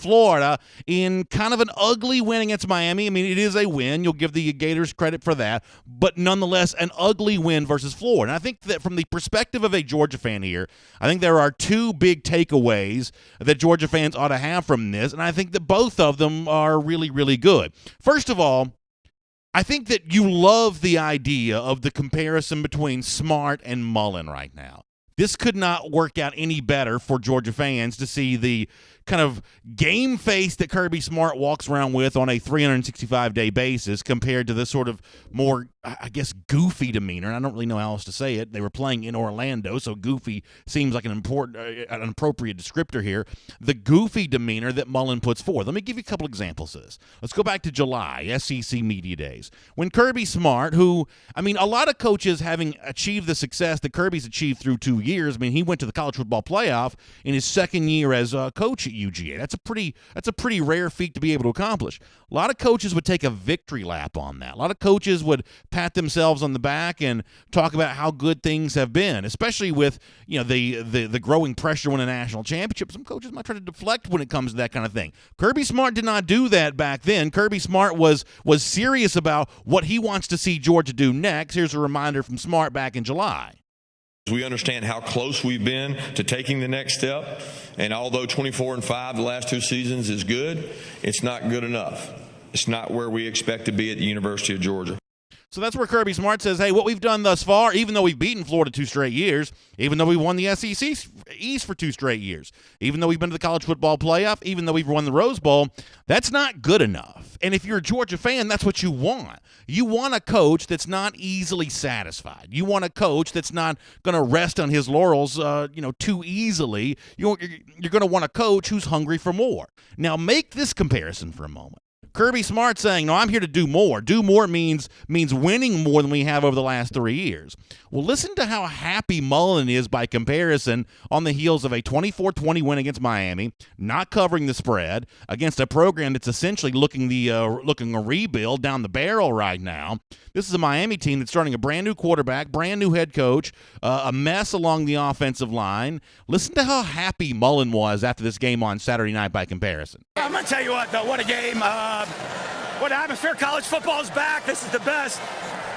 Florida in kind of an ugly win against Miami. I mean, it is a win. You'll give the Gators credit for that, but nonetheless, an ugly win versus Florida. And I think that from the perspective of a Georgia fan here, I think there are two big takeaways that Georgia fans ought to have from this, and I think that both of them are really, really good. First of all, I think that you love the idea of the comparison between Smart and Mullen right now. This could not work out any better for Georgia fans to see the kind of game face that Kirby Smart walks around with on a 365-day basis compared to the sort of more, I guess, goofy demeanor. I don't really know how else to say it. They were playing in Orlando, so goofy seems like an appropriate descriptor here. The goofy demeanor that Mullen puts forth. Let me give you a couple examples of this. Let's go back to July, SEC Media Days. When Kirby Smart, who, I mean, a lot of coaches having achieved the success that Kirby's achieved through 2 years. I mean, he went to the college football playoff in his second year as a coach at UGA. That's a pretty rare feat to be able to accomplish. A lot of coaches would take a victory lap on that. A lot of coaches would pat themselves on the back and talk about how good things have been, especially with, you know, the growing pressure to win a national championship. Some coaches might try to deflect when it comes to that kind of thing. Kirby Smart did not do that back then. Kirby Smart was serious about what he wants to see Georgia do next. Here's a reminder from Smart back in July. We understand how close we've been to taking the next step, and although 24-5 the last 2 seasons is good, it's not good enough. It's not where we expect to be at the University of Georgia. So that's where Kirby Smart says, hey, what we've done thus far, even though we've beaten Florida 2 straight years, even though we won the SEC East for 2 straight years, even though we've been to the college football playoff, even though we've won the Rose Bowl, that's not good enough. And if you're a Georgia fan, that's what you want. You want a coach that's not easily satisfied. You want a coach that's not going to rest on his laurels, too easily. You're going to want a coach who's hungry for more. Now, make this comparison for a moment. Kirby Smart saying, no, I'm here to do more. Do more means winning more than we have over the last 3 years. Well, listen to how happy Mullen is by comparison on the heels of a 24-20 win against Miami, not covering the spread, against a program that's essentially looking a rebuild down the barrel right now. This is a Miami team that's starting a brand new quarterback, brand new head coach, a mess along the offensive line. Listen to how happy Mullen was after this game on Saturday night by comparison. I'm going to tell you what, though, what a game. What atmosphere. College football is back. This is the best.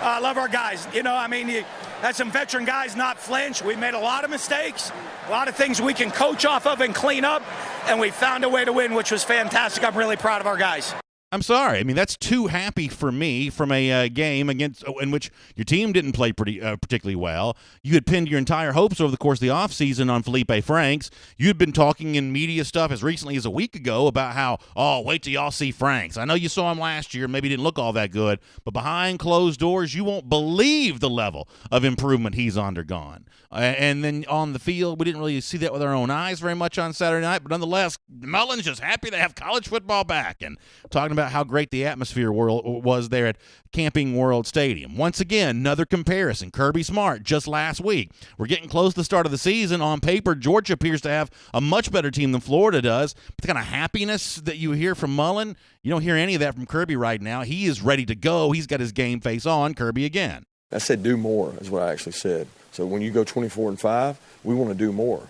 I love our guys. You had some veteran guys not flinch. We made a lot of mistakes, a lot of things we can coach off of and clean up, and we found a way to win, which was fantastic. I'm really proud of our guys. I'm sorry. I mean, that's too happy for me from a game in which your team didn't play particularly well. You had pinned your entire hopes over the course of the offseason on Felipe Franks. You had been talking in media stuff as recently as a week ago about how, wait till y'all see Franks. I know you saw him last year, maybe didn't look all that good, but behind closed doors, you won't believe the level of improvement he's undergone. And then on the field, we didn't really see that with our own eyes very much on Saturday night, but nonetheless, Mullen's just happy to have college football back and talking about how great the atmosphere was there at Camping World Stadium. Once again, another comparison. Kirby Smart just last week. We're getting close to the start of the season. On paper, Georgia appears to have a much better team than Florida does. But the kind of happiness that you hear from Mullen, you don't hear any of that from Kirby right now. He is ready to go. He's got his game face on. Kirby again. I said do more is what I actually said. So when you go 24-5, we want to do more.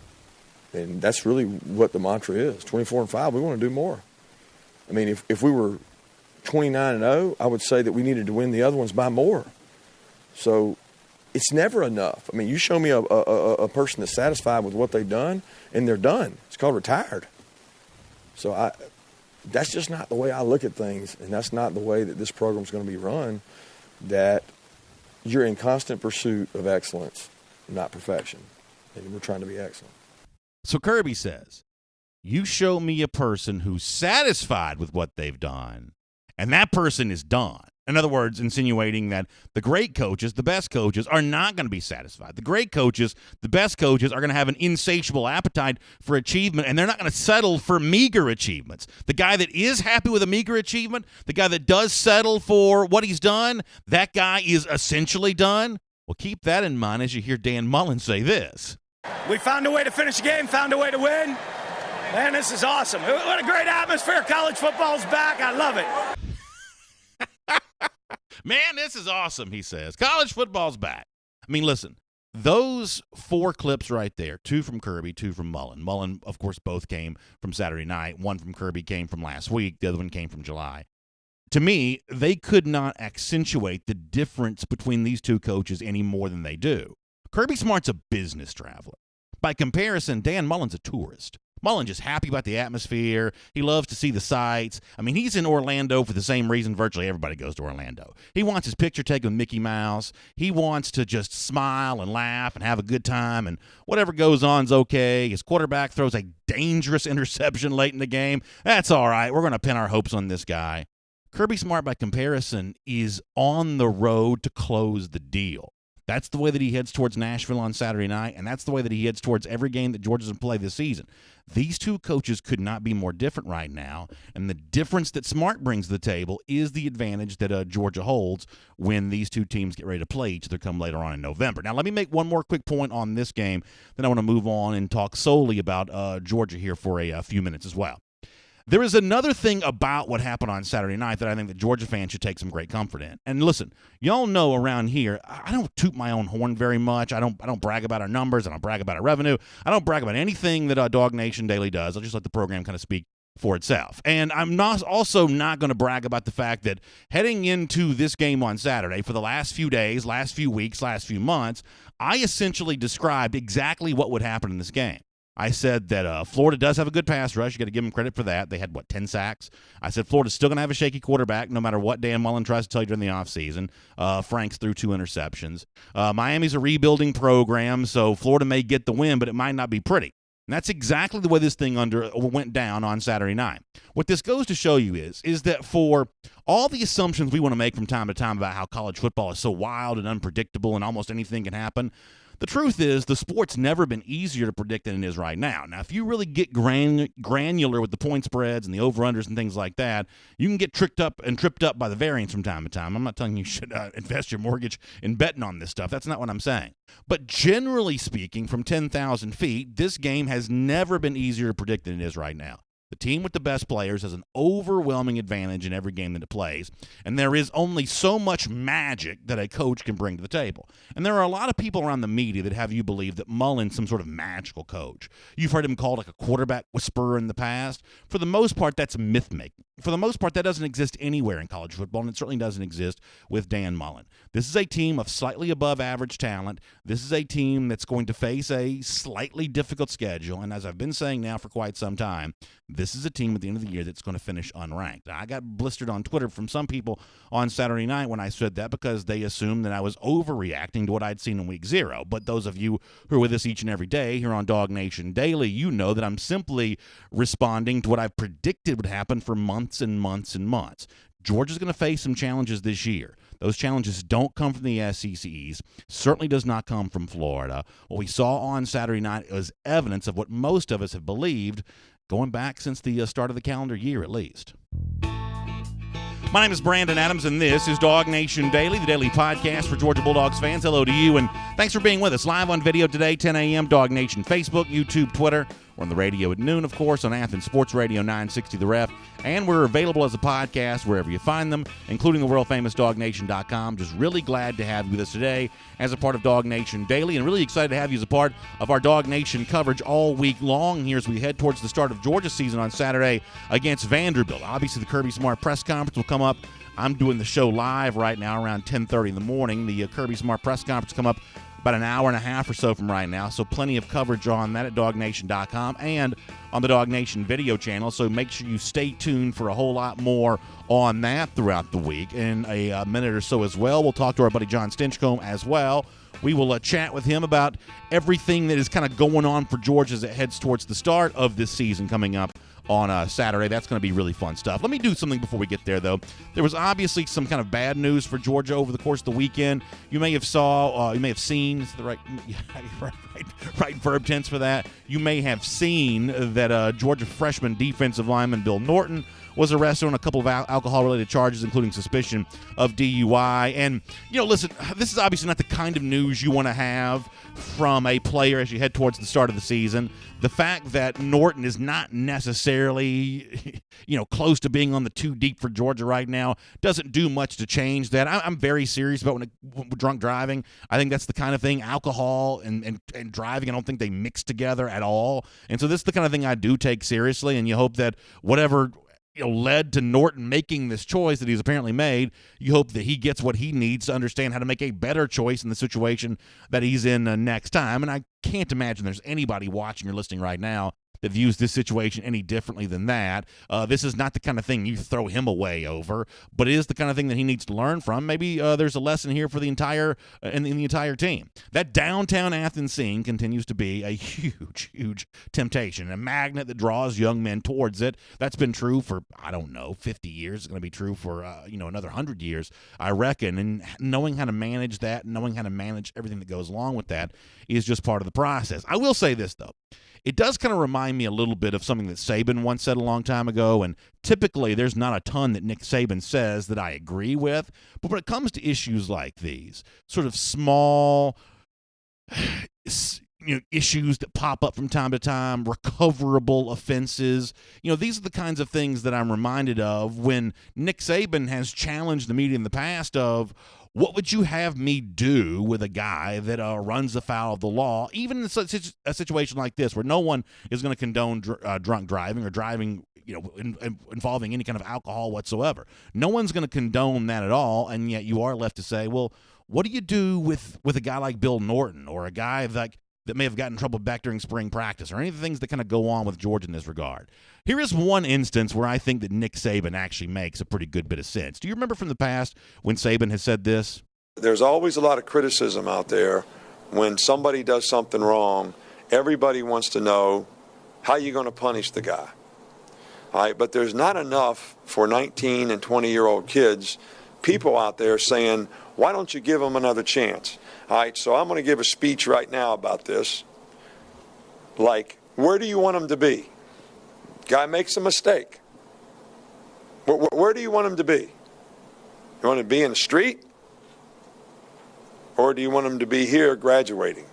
And that's really what the mantra is. 24-5, we want to do more. I mean, if we were 29-0, I would say that we needed to win the other ones by more. So it's never enough. I mean, you show me a person that's satisfied with what they've done, and they're done. It's called retired. So that's just not the way I look at things, and that's not the way that this program's going to be run, that you're in constant pursuit of excellence, not perfection. And we're trying to be excellent. So Kirby says, you show me a person who's satisfied with what they've done, and that person is done. In other words, insinuating that the great coaches, the best coaches, are not going to be satisfied. The great coaches, the best coaches, are going to have an insatiable appetite for achievement, and they're not going to settle for meager achievements. The guy that is happy with a meager achievement, the guy that does settle for what he's done, that guy is essentially done. Well, keep that in mind as you hear Dan Mullen say this. We found a way to finish the game, found a way to win. Man, this is awesome. What a great atmosphere. College football's back. I love it. Man, this is awesome, he says. College football's back. I mean, listen, Those 4 clips right there, 2 from Kirby, 2 from Mullen. Mullen, of course, both came from Saturday night. 1 from Kirby came from last week. The other one came from July. To me, they could not accentuate the difference between these 2 coaches any more than they do. Kirby Smart's a business traveler. By comparison, Dan Mullen's a tourist. Mullen just happy about the atmosphere. He loves to see the sights. I mean, he's in Orlando for the same reason virtually everybody goes to Orlando. He wants his picture taken with Mickey Mouse. He wants to just smile and laugh and have a good time, and whatever goes on's okay. His quarterback throws a dangerous interception late in the game. That's all right. We're going to pin our hopes on this guy. Kirby Smart, by comparison, is on the road to close the deal. That's the way that he heads towards Nashville on Saturday night, and that's the way that he heads towards every game that Georgia's going to play this season. These 2 coaches could not be more different right now, and the difference that Smart brings to the table is the advantage that Georgia holds when these 2 teams get ready to play each other come later on in November. Now, let me make one more quick point on this game, then I want to move on and talk solely about Georgia here for a few minutes as well. There is another thing about what happened on Saturday night that I think that Georgia fans should take some great comfort in. And listen, y'all know around here, I don't toot my own horn very much. I don't brag about our numbers. I don't brag about our revenue. I don't brag about anything that DawgNation Daily does. I'll just let the program kind of speak for itself. And I'm also not going to brag about the fact that heading into this game on Saturday for the last few days, last few weeks, last few months, I essentially described exactly what would happen in this game. I said that Florida does have a good pass rush. You got to give them credit for that. They had, 10 sacks? I said Florida's still going to have a shaky quarterback no matter what Dan Mullen tries to tell you during the offseason. Franks threw 2 interceptions. Miami's a rebuilding program, so Florida may get the win, but it might not be pretty. And that's exactly the way this thing went down on Saturday night. What this goes to show you is that for all the assumptions we want to make from time to time about how college football is so wild and unpredictable and almost anything can happen, the truth is the sport's never been easier to predict than it is right now. Now, if you really get granular with the point spreads and the over-unders and things like that, you can get tripped up by the variance from time to time. I'm not telling you should invest your mortgage in betting on this stuff. That's not what I'm saying. But generally speaking, from 10,000 feet, this game has never been easier to predict than it is right now. The team with the best players has an overwhelming advantage in every game that it plays, and there is only so much magic that a coach can bring to the table. And there are a lot of people around the media that have you believe that Mullen's some sort of magical coach. You've heard him called like a quarterback whisperer in the past. For the most part, that's myth-making. For the most part, that doesn't exist anywhere in college football, and it certainly doesn't exist with Dan Mullen. This is a team of slightly above average talent. This is a team that's going to face a slightly difficult schedule, and as I've been saying now for quite some time, this is a team at the end of the year that's going to finish unranked. Now, I got blistered on Twitter from some people on Saturday night when I said that because they assumed that I was overreacting to what I'd seen in week 0. But those of you who are with us each and every day here on DawgNation Daily, you know that I'm simply responding to what I've predicted would happen for months and months and months. Georgia's going to face some challenges this year. Those challenges don't come from the SEC East, certainly does not come from Florida. What we saw on Saturday night was evidence of what most of us have believed going back since the start of the calendar year at least. My name is Brandon Adams, and this is DawgNation Daily, the daily podcast for Georgia Bulldogs fans. Hello to you, and thanks for being with us. Live on video today, 10 a.m., DawgNation Facebook, YouTube, Twitter. We're on the radio at noon, of course, on Athens Sports Radio 960 The Ref. And we're available as a podcast wherever you find them, including the world-famous DawgNation.com. Just really glad to have you with us today as a part of DawgNation Daily, and really excited to have you as a part of our DawgNation coverage all week long here as we head towards the start of Georgia season on Saturday against Vanderbilt. Obviously, the Kirby Smart press conference will come up. I'm doing the show live right now around 10:30 in the morning. The Kirby Smart press conference will come up about an hour and a half or so from right now, so plenty of coverage on that at DawgNation.com and on the DawgNation video channel, so make sure you stay tuned for a whole lot more on that throughout the week. In a minute or so as well, we'll talk to our buddy John Stinchcomb as well. We will chat with him about everything that is kind of going on for Georgia as it heads towards the start of this season coming up on Saturday. That's going to be really fun stuff. Let me do something before we get there, though. There was obviously some kind of bad news for Georgia over the course of the weekend. You may have seen, is the right verb tense for that. You may have seen that Georgia freshman defensive lineman Bill Norton was arrested on a couple of alcohol-related charges, including suspicion of DUI. And, listen, this is obviously not the kind of news you want to have from a player as you head towards the start of the season. The fact that Norton is not necessarily close to being on the too deep for Georgia right now doesn't do much to change that. I'm very serious about when drunk driving. I think that's the kind of thing, alcohol and driving, I don't think they mix together at all. And so this is the kind of thing I do take seriously, and you hope that whatever led to Norton making this choice that he's apparently made, you hope that he gets what he needs to understand how to make a better choice in the situation that he's in next time. And I can't imagine there's anybody watching or listening right now that views this situation any differently than that. This is not the kind of thing you throw him away over, but it is the kind of thing that he needs to learn from. Maybe there's a lesson here for the entire in the entire team. That downtown Athens scene continues to be a huge, huge temptation, a magnet that draws young men towards it. That's been true for, 50 years. It's going to be true for, another 100 years, I reckon. And knowing how to manage that, knowing how to manage everything that goes along with that is just part of the process. I will say this, though. It does kind of remind me a little bit of something that Saban once said a long time ago, and typically there's not a ton that Nick Saban says that I agree with, but when it comes to issues like these, sort of small issues that pop up from time to time, recoverable offenses, these are the kinds of things that I'm reminded of when Nick Saban has challenged the media in the past of, what would you have me do with a guy that runs afoul of the law, even in such a situation like this where no one is going to condone drunk driving or driving involving any kind of alcohol whatsoever? No one's going to condone that at all, and yet you are left to say, well, what do you do with a guy like Bill Norton or a guy that may have gotten in trouble back during spring practice or any of the things that kind of go on with Georgia in this regard? Here is one instance where I think that Nick Saban actually makes a pretty good bit of sense. Do you remember from the past when Saban has said this? There's always a lot of criticism out there when somebody does something wrong. Everybody wants to know how you're going to punish the guy. All right, but there's not enough for 19 and 20-year-old kids, people out there saying, why don't you give them another chance? All right, so I'm going to give a speech right now about this. Like, where do you want him to be? Guy makes a mistake. Where do you want him to be? You want him to be in the street? Or do you want him to be here graduating?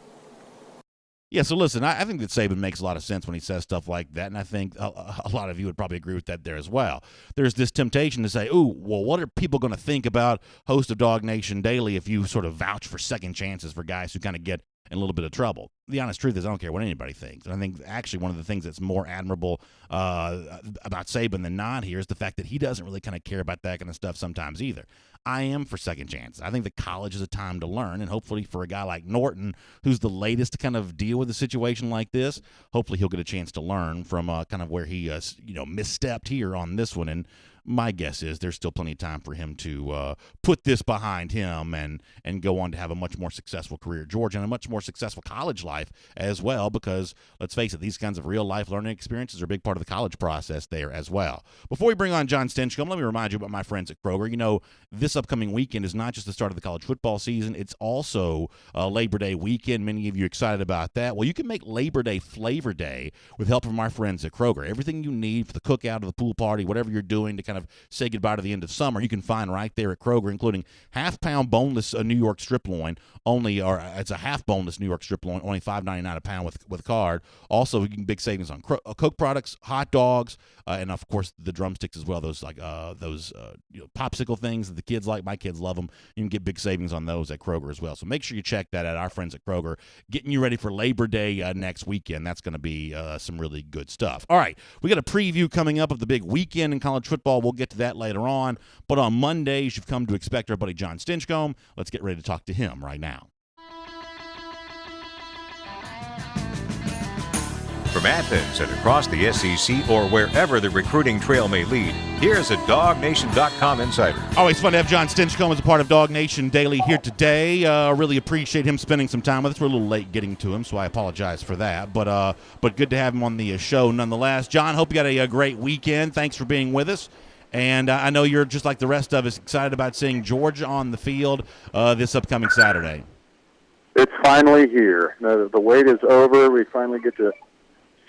Yeah, so listen, I think that Saban makes a lot of sense when he says stuff like that, and I think a lot of you would probably agree with that there as well. There's this temptation to say, ooh, well, what are people going to think about host of DawgNation Daily if you sort of vouch for second chances for guys who kind of get in a little bit of trouble? The honest truth is I don't care what anybody thinks. And I think actually one of the things that's more admirable about Saban than not here is the fact that he doesn't really kind of care about that kind of stuff sometimes either. I am for second chances. I think that college is a time to learn, and hopefully for a guy like Norton, who's the latest to kind of deal with a situation like this, hopefully he'll get a chance to learn from kind of where he misstepped here on this one. And my guess is there's still plenty of time for him to put this behind him and go on to have a much more successful career at Georgia and a much more successful college life as well, because let's face it, these kinds of real-life learning experiences are a big part of the college process there as well. Before we bring on John Stinchcomb, let me remind you about my friends at Kroger. This upcoming weekend is not just the start of the college football season, it's also Labor Day weekend. Many of you are excited about that. Well, you can make Labor Day Flavor Day with help from our friends at Kroger. Everything you need for the cookout or the pool party, whatever you're doing to kind of say goodbye to the end of summer, you can find right there at Kroger, including half-pound boneless New York strip loin, it's a half-boneless New York strip loin, only $5.99 a pound with card. Also, you can big savings on Coke products, hot dogs, and of course the drumsticks as well. Those popsicle things that the kids like. My kids love them. You can get big savings on those at Kroger as well. So make sure you check that out. Our friends at Kroger getting you ready for Labor Day next weekend. That's going to be some really good stuff. All right, we got a preview coming up of the big weekend in college football. We'll get to that later on. But on Mondays, you've come to expect our buddy John Stinchcomb. Let's get ready to talk to him right now. From Athens and across the SEC or wherever the recruiting trail may lead, here's a DawgNation.com insider. Always fun to have John Stinchcomb as a part of DawgNation Daily here today. Really appreciate him spending some time with us. We're a little late getting to him, so I apologize for that. But good to have him on the show nonetheless. John, hope you got a great weekend. Thanks for being with us. And I know you're just like the rest of us excited about seeing Georgia on the field this upcoming Saturday. It's finally here. The wait is over. We finally get to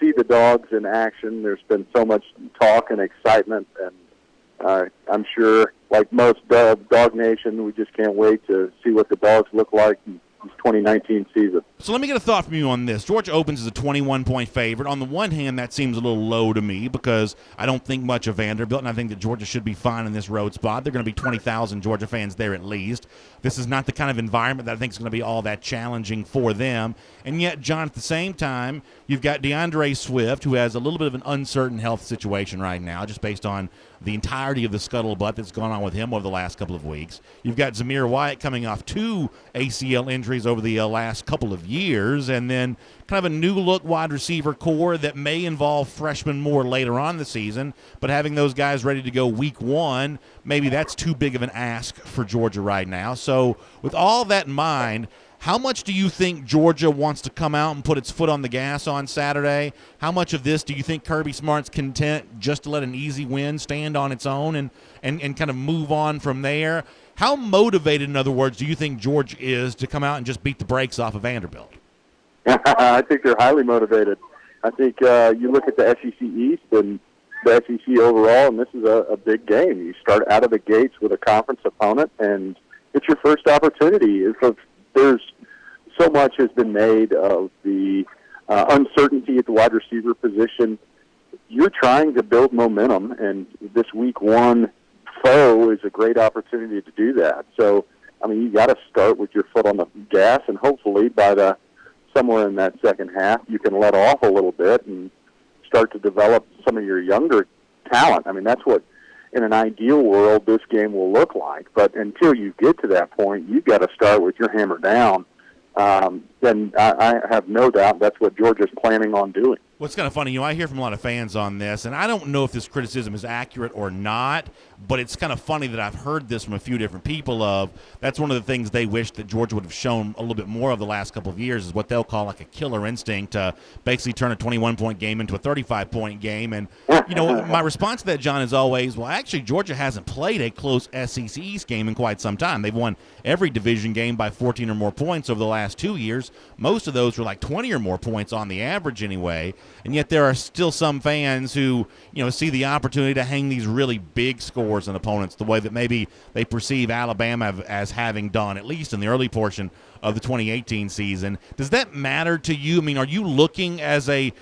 see the dogs in action. There's been so much talk and excitement, and I'm sure, like most Dog Nation, we just can't wait to see what the dogs look like and 2019 season. So let me get a thought from you on this. Georgia opens as a 21-point favorite. On the one hand, that seems a little low to me because I don't think much of Vanderbilt, and I think that Georgia should be fine in this road spot. There are going to be 20,000 Georgia fans there at least. This is not the kind of environment that I think is going to be all that challenging for them. And yet, John, at the same time, you've got DeAndre Swift, who has a little bit of an uncertain health situation right now, just based on the entirety of the scuttlebutt that's gone on with him over the last couple of weeks. You've got Zamir White coming off 2 ACL injuries over the last couple of years, and then kind of a new-look wide receiver core that may involve freshmen more later on in the season, but having those guys ready to go week 1, maybe that's too big of an ask for Georgia right now. So with all that in mind, how much do you think Georgia wants to come out and put its foot on the gas on Saturday? How much of this do you think Kirby Smart's content just to let an easy win stand on its own and kind of move on from there? How motivated, in other words, do you think Georgia is to come out and just beat the brakes off of Vanderbilt? I think they're highly motivated. I think you look at the SEC East and the SEC overall, and this is a big game. You start out of the gates with a conference opponent, and it's your first opportunity. There's so much has been made of the uncertainty at the wide receiver position. You're trying to build momentum, and this week 1 foe is a great opportunity to do that. So, I mean, you got to start with your foot on the gas, and hopefully by somewhere in that second half, you can let off a little bit and start to develop some of your younger talent. I mean, that's what, in an ideal world, this game will look like. But until you get to that point, you've got to start with your hammer down. Then I have no doubt that's what Georgia's planning on doing. What's kind of funny, I hear from a lot of fans on this, and I don't know if this criticism is accurate or not, but it's kind of funny that I've heard this from a few different people that's one of the things they wish that Georgia would have shown a little bit more of the last couple of years is what they'll call like a killer instinct to basically turn a 21-point game into a 35-point game. And, my response to that, John, is always, well, actually, Georgia hasn't played a close SEC East game in quite some time. They've won every division game by 14 or more points over the last 2 years. Most of those were like 20 or more points on the average anyway. And yet there are still some fans who, see the opportunity to hang these really big scores on opponents the way that maybe they perceive Alabama as having done, at least in the early portion of the 2018 season. Does that matter to you? I mean, are you looking as a,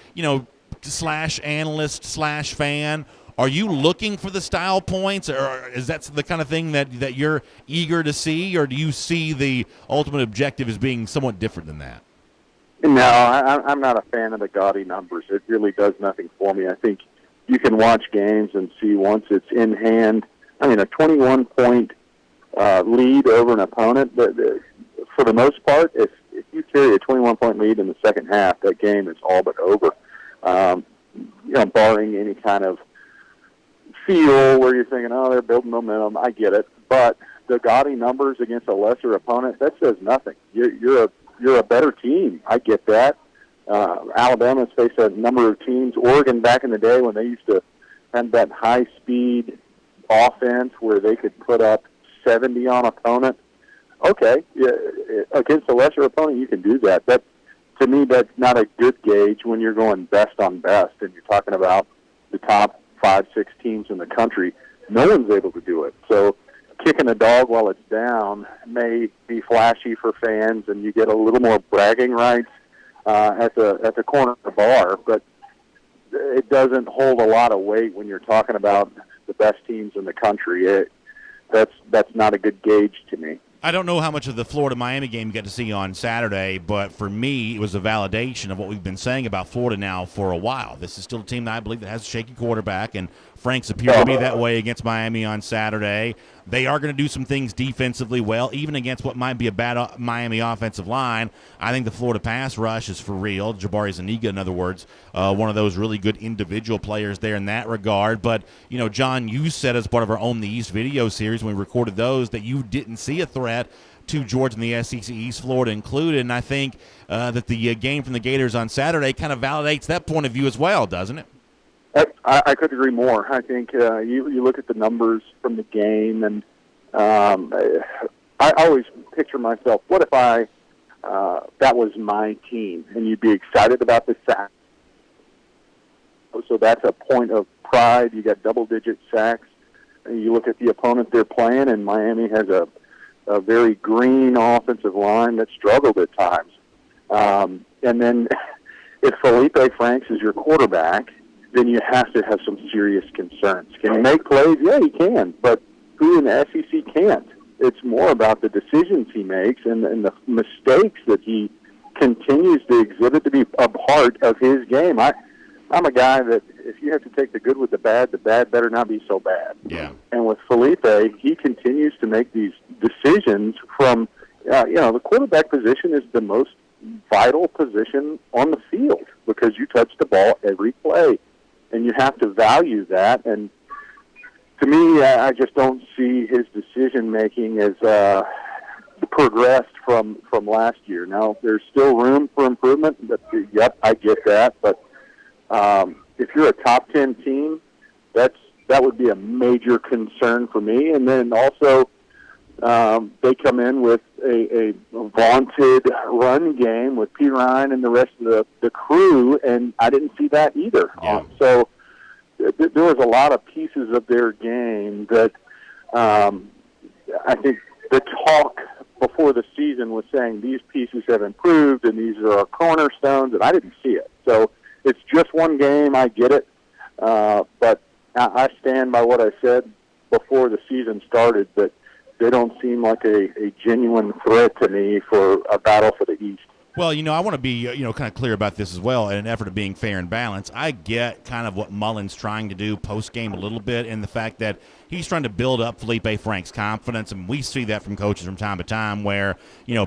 slash analyst slash fan, are you looking for the style points, or is that the kind of thing that you're eager to see, or do you see the ultimate objective as being somewhat different than that? No, I'm not a fan of the gaudy numbers. It really does nothing for me. I think you can watch games and see once it's in hand. I mean, a 21-point lead over an opponent, for the most part, if you carry a 21-point lead in the second half, that game is all but over. Barring any kind of feel where you're thinking, oh, they're building momentum, I get it. But the gaudy numbers against a lesser opponent, that says nothing. You're a better team. I get that. Alabama's faced a number of teams. Oregon back in the day when they used to have that high-speed offense where they could put up 70 on opponent. Okay, against a lesser opponent, you can do that. But to me, that's not a good gauge when you're going best on best and you're talking about the top 5-6 teams in the country. No one's able to do it. So kicking a dog while it's down may be flashy for fans, and you get a little more bragging rights at the corner of the bar, but it doesn't hold a lot of weight when you're talking about the best teams in the country. That's not a good gauge to me. I don't know how much of the Florida-Miami game you got to see on Saturday, but for me, it was a validation of what we've been saying about Florida now for a while. This is still a team that I believe that has a shaky quarterback, and Franks appeared to be that way against Miami on Saturday. They are going to do some things defensively well, even against what might be a bad Miami offensive line. I think the Florida pass rush is for real. Jabari Zuniga, in other words, one of those really good individual players there in that regard. But, John, you said as part of our Own the East video series when we recorded those that you didn't see a threat to Georgia and the SEC East, Florida included. And I think that the game from the Gators on Saturday kind of validates that point of view as well, doesn't it? I couldn't agree more. I think you look at the numbers from the game, and I always picture myself, what if that was my team, and you'd be excited about the sack. So that's a point of pride. You got double-digit sacks. And you look at the opponent they're playing, and Miami has a a very green offensive line that struggled at times. And then if Felipe Franks is your quarterback, then you have to have some serious concerns. Can he make plays? Yeah, he can, but who in the SEC can't? It's more about the decisions he makes and the mistakes that he continues to exhibit to be a part of his game. I'm a guy that if you have to take the good with the bad better not be so bad. Yeah. And with Felipe, he continues to make these decisions from, the quarterback position is the most vital position on the field because you touch the ball every play, and you have to value that. And to me, I just don't see his decision-making as progressed from last year. Now, there's still room for improvement. But, yep, I get that. But if you're a top 10 team, that would be a major concern for me. And then also they come in with a vaunted run game with P. Ryan and the rest of the crew, and I didn't see that either. Yeah. So there was a lot of pieces of their game that I think the talk before the season was saying these pieces have improved and these are our cornerstones, and I didn't see it. So it's just one game. I get it. But I stand by what I said before the season started, that they don't seem like a genuine threat to me for a battle for the East. Well, I want to be, kind of clear about this as well in an effort of being fair and balanced. I get kind of what Mullen's trying to do post-game a little bit, and the fact that he's trying to build up Felipe Franks' confidence, and we see that from coaches from time to time where,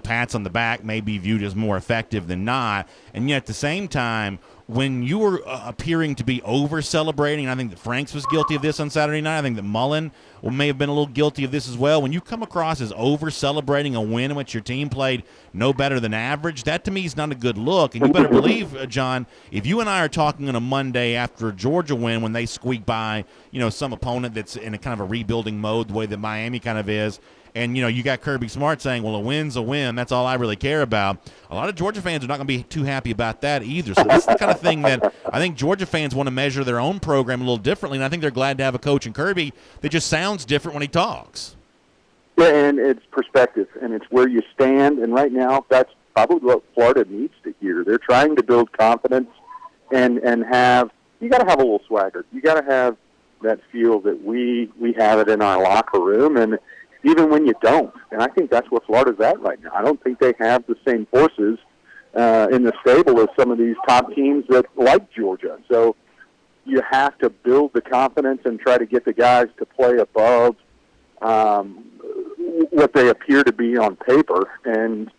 pats on the back may be viewed as more effective than not, and yet at the same time, when you were appearing to be over-celebrating, and I think that Franks was guilty of this on Saturday night, I think that Mullen may have been a little guilty of this as well. When you come across as over-celebrating a win in which your team played no better than average, that to me is not a good look. And you better believe, John, if you and I are talking on a Monday after a Georgia win when they squeak by, some opponent that's in a kind of a rebuilding mode the way that Miami kind of is, and, you got Kirby Smart saying, well, a win's a win. That's all I really care about. A lot of Georgia fans are not going to be too happy about that either. So this is the kind of thing that I think Georgia fans want to measure their own program a little differently, and I think they're glad to have a coach in Kirby that just sounds different when he talks. Yeah, and it's perspective, and it's where you stand. And right now, that's probably what Florida needs to hear. They're trying to build confidence and have – you got to have a little swagger. You got to have that feel that we have it in our locker room, and – even when you don't. And I think that's where Florida's at right now. I don't think they have the same forces in the stable as some of these top teams that like Georgia. So you have to build the confidence and try to get the guys to play above what they appear to be on paper. And,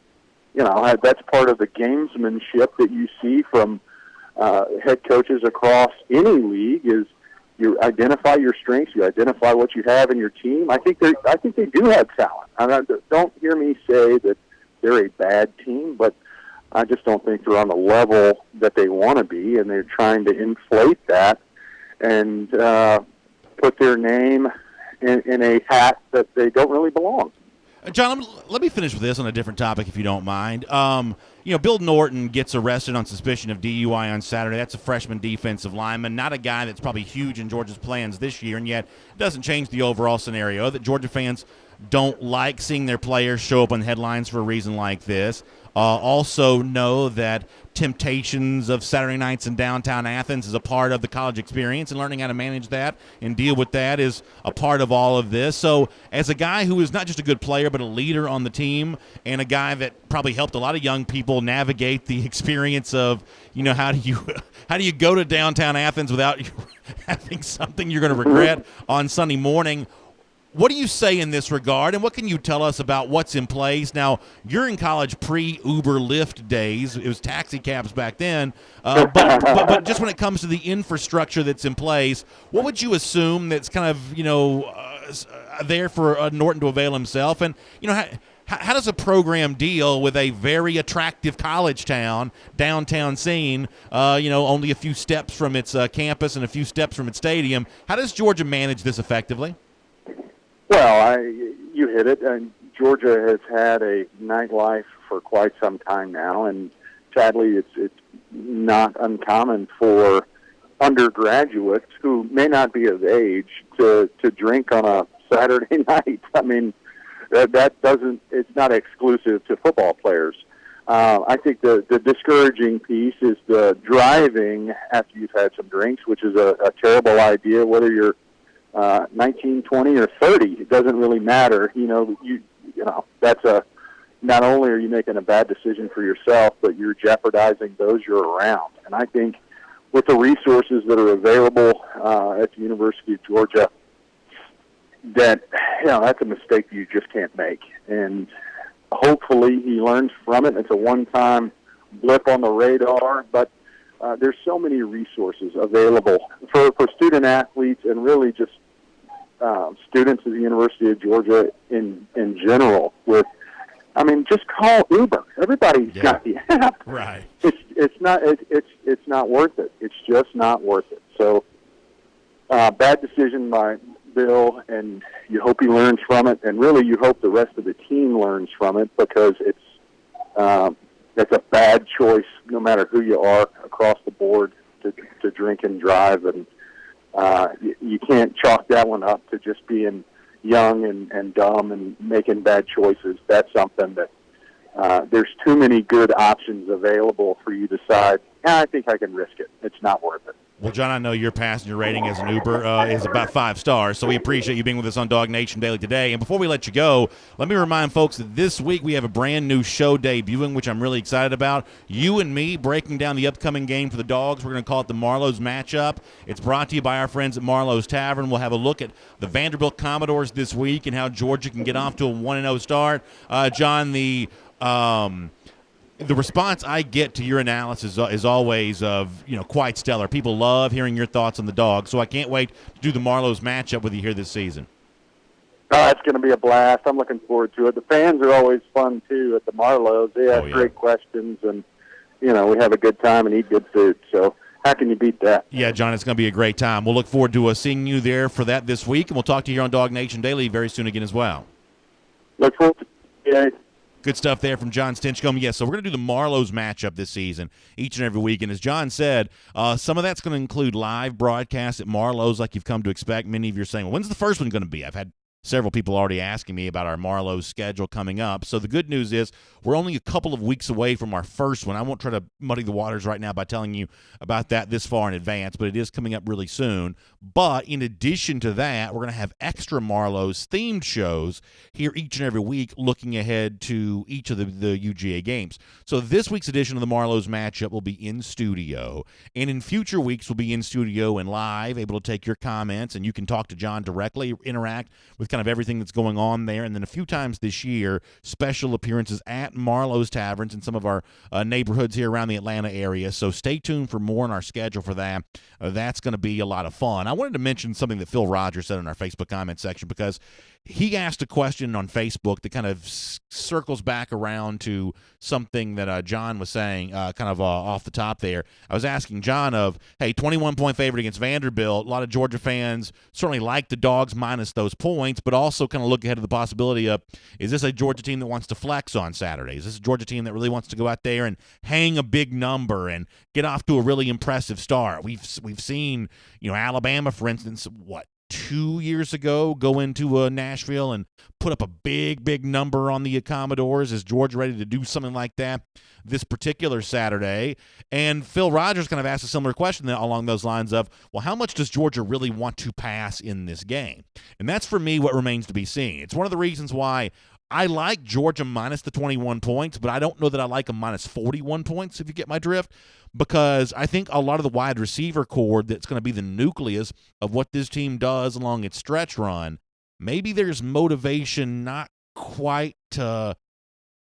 that's part of the gamesmanship that you see from head coaches across any league is you identify your strengths, you identify what you have in your team. I think they do have talent. Don't hear me say that they're a bad team, but I just don't think they're on the level that they want to be, and they're trying to inflate that and put their name in a hat that they don't really belong. John, let me finish with this on a different topic, if you don't mind. Bill Norton gets arrested on suspicion of DUI on Saturday. That's a freshman defensive lineman, not a guy that's probably huge in Georgia's plans this year, and yet it doesn't change the overall scenario that Georgia fans don't like seeing their players show up on headlines for a reason like this. Also know that temptations of Saturday nights in downtown Athens is a part of the college experience, and learning how to manage that and deal with that is a part of all of this. So as a guy who is not just a good player but a leader on the team, and a guy that probably helped a lot of young people navigate the experience of, how do you go to downtown Athens without having something you're going to regret on Sunday morning, what do you say in this regard, and what can you tell us about what's in place? Now, you're in college pre-Uber Lyft days. It was taxi cabs back then. But just when it comes to the infrastructure that's in place, what would you assume that's kind of, there for Norton to avail himself? And, how does a program deal with a very attractive college town, downtown scene, only a few steps from its campus and a few steps from its stadium? How does Georgia manage this effectively? Well, you hit it. And Georgia has had a nightlife for quite some time now, and sadly, it's not uncommon for undergraduates who may not be of age to drink on a Saturday night. I mean, That doesn't. It's not exclusive to football players. I think the discouraging piece is the driving after you've had some drinks, which is a terrible idea. Whether you're 19, 20, or 30, it doesn't really matter. You know that's not only are you making a bad decision for yourself, but you're jeopardizing those you're around. And I think with the resources that are available at the University of Georgia, that that's a mistake you just can't make. And hopefully he learns from it. It's a one-time blip on the radar, but there's so many resources available for student athletes and really just students at the University of Georgia in general. Just call Uber. Everybody's got the app. Right. It's not worth it. It's just not worth it. So bad decision by Bill, and you hope he learns from it, and really you hope the rest of the team learns from it, because it's a bad choice no matter who you are across the board to drink and drive, and you can't chalk that one up to just being young and dumb and making bad choices. That's something that there's too many good options available for you to decide, I think I can risk it. It's not worth it. Well, John, I know your passenger rating as an Uber is about 5 stars, so we appreciate you being with us on DawgNation Daily today. And before we let you go, let me remind folks that this week we have a brand new show debuting, which I'm really excited about. You and me breaking down the upcoming game for the Dogs. We're going to call it the Marlowe's Matchup. It's brought to you by our friends at Marlowe's Tavern. We'll have a look at the Vanderbilt Commodores this week and how Georgia can get off to a 1-0 start. John, the response I get to your analysis is always quite stellar. People love hearing your thoughts on the Dogs, so I can't wait to do the Marlowe's matchup with you here this season. It's going to be a blast. I'm looking forward to it. The fans are always fun, too, at the Marlowe's. They ask great questions, and, we have a good time and eat good food. So how can you beat that? Yeah, John, it's going to be a great time. We'll look forward to seeing you there for that this week, and we'll talk to you here on DawgNation Daily very soon again as well. Look forward to it. Good stuff there from John Stinchcomb. Yes, so we're going to do the Marlowe's matchup this season each and every week. And as John said, some of that's going to include live broadcasts at Marlowe's like you've come to expect. Many of you are saying, well, when's the first one going to be? I've had several people already asking me about our Marlowe's schedule coming up. So the good news is we're only a couple of weeks away from our first one. I won't try to muddy the waters right now by telling you about that this far in advance, but it is coming up really soon. But in addition to that, we're going to have extra Marlowe's themed shows here each and every week looking ahead to each of the UGA games. So this week's edition of the Marlowe's matchup will be in studio, and in future weeks we'll be in studio and live, able to take your comments, and you can talk to John directly, interact with kind of everything that's going on there. And then a few times this year, special appearances at Marlowe's Taverns in some of our neighborhoods here around the Atlanta area. So stay tuned for more on our schedule for that. That's going to be a lot of fun. I wanted to mention something that Phil Rogers said in our Facebook comment section, because he asked a question on Facebook that kind of circles back around to something that John was saying kind of off the top there. I was asking John of, hey, 21-point favorite against Vanderbilt. A lot of Georgia fans certainly like the Dogs minus those points, but also kind of look ahead to the possibility of, is this a Georgia team that wants to flex on Saturday? Is this a Georgia team that really wants to go out there and hang a big number and get off to a really impressive start? We've seen, Alabama, for instance, 2 years ago go into Nashville and put up a big number on the Commodores. Is Georgia ready to do something like that this particular Saturday? And Phil Rogers kind of asked a similar question along those lines of, well, how much does Georgia really want to pass in this game? And that's, for me, what remains to be seen. It's one of the reasons why I like Georgia minus the 21 points, but I don't know that I like them minus 41 points, if you get my drift, because I think a lot of the wide receiver core that's going to be the nucleus of what this team does along its stretch run, maybe there's motivation not quite to,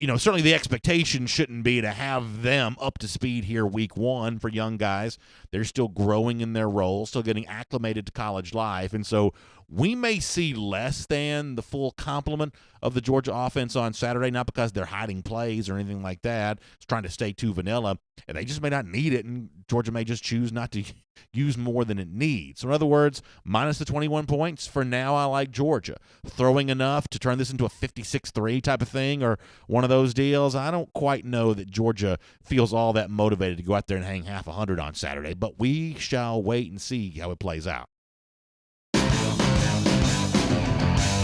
certainly the expectation shouldn't be to have them up to speed here week one for young guys. They're still growing in their role, still getting acclimated to college life, and so we may see less than the full complement of the Georgia offense on Saturday, not because they're hiding plays or anything like that. It's trying to stay too vanilla, and they just may not need it, and Georgia may just choose not to use more than it needs. So in other words, minus the 21 points, for now I like Georgia. Throwing enough to turn this into a 56-3 type of thing or one of those deals, I don't quite know that Georgia feels all that motivated to go out there and hang half 100 on Saturday, but we shall wait and see how it plays out.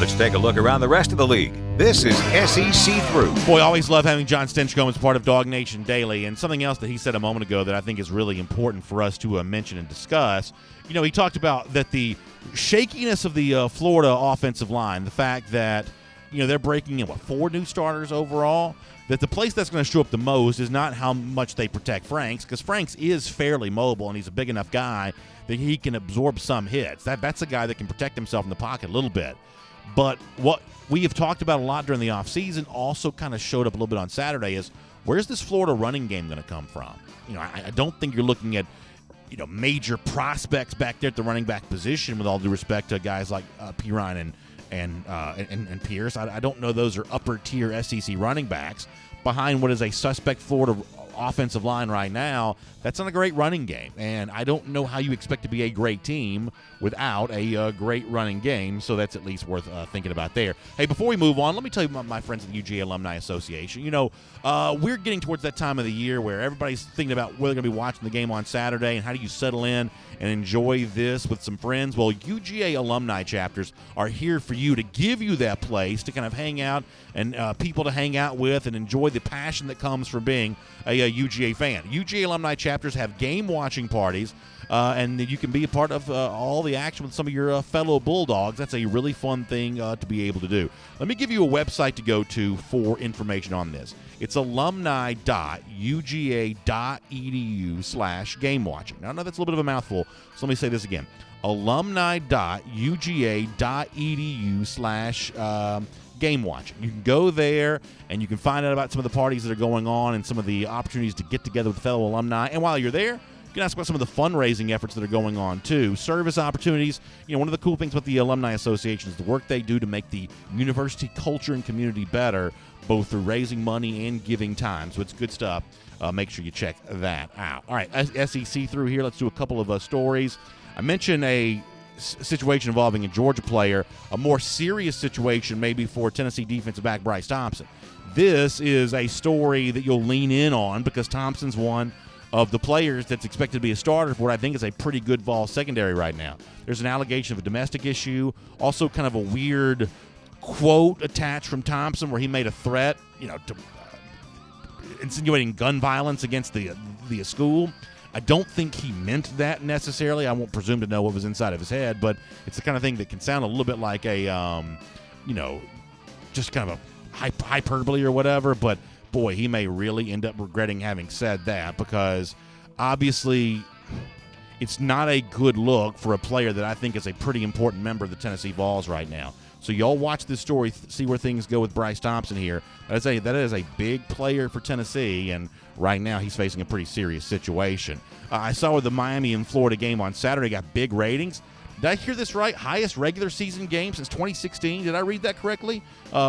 Let's take a look around the rest of the league. This is SEC Through. Boy, always love having John Stinchcomb as part of DawgNation Daily. And something else that he said a moment ago that I think is really important for us to mention and discuss. You know, he talked about that the shakiness of the Florida offensive line, the fact that, you know, they're breaking in, 4 new starters overall, that the place that's going to show up the most is not how much they protect Franks, because Franks is fairly mobile and he's a big enough guy that he can absorb some hits. That's a guy that can protect himself in the pocket a little bit. But what we have talked about a lot during the offseason also kind of showed up a little bit on Saturday is, where's this Florida running game going to come from? You know, I don't think you're looking at, you know, major prospects back there at the running back position, with all due respect to guys like Pirine and Pierce. I don't know those are upper-tier SEC running backs behind what is a suspect Florida offensive line right now. That's not a great running game, and I don't know how you expect to be a great team without a great running game, so that's at least worth thinking about there. Hey, before we move on, let me tell you about my friends at the UGA Alumni Association. You know, we're getting towards that time of the year where everybody's thinking about whether they're going to be watching the game on Saturday and how do you settle in and enjoy this with some friends. Well, UGA alumni chapters are here for you to give you that place to kind of hang out and people to hang out with and enjoy the passion that comes from being a UGA fan. UGA alumni chapters have game watching parties, and you can be a part of all the action with some of your fellow Bulldogs. That's a really fun thing to be able to do. Let me give you a website to go to for information on this. It's alumni.uga.edu/game watching. Now, I know that's a little bit of a mouthful, so let me say this again. alumni.uga.edu/game watching. You can go there and you can find out about some of the parties that are going on and some of the opportunities to get together with fellow alumni. And while you're there, you can ask about some of the fundraising efforts that are going on too. Service opportunities. You know, one of the cool things about the Alumni Association is the work they do to make the university culture and community better, both through raising money and giving time. So it's good stuff. Make sure you check that out. All right, SEC through here. Let's do a couple of stories. I mentioned a situation involving a Georgia player, a more serious situation maybe for Tennessee defensive back Bryce Thompson. This is a story that you'll lean in on because Thompson's one of the players that's expected to be a starter for what I think is a pretty good Vol secondary right now. There's an allegation of a domestic issue, also kind of a weird quote attached from Thompson where he made a threat, you know, to insinuating gun violence against the school. I don't think he meant that necessarily. I won't presume to know what was inside of his head, but it's the kind of thing that can sound a little bit like a, you know, just kind of a hyperbole or whatever. But boy, he may really end up regretting having said that, because obviously it's not a good look for a player that I think is a pretty important member of the Tennessee Vols right now. So y'all watch this story, see where things go with Bryce Thompson here. That is a big player for Tennessee, and right now he's facing a pretty serious situation. I saw with the Miami and Florida game on Saturday got big ratings. Did I hear this right? Highest regular season game since 2016. Did I read that correctly?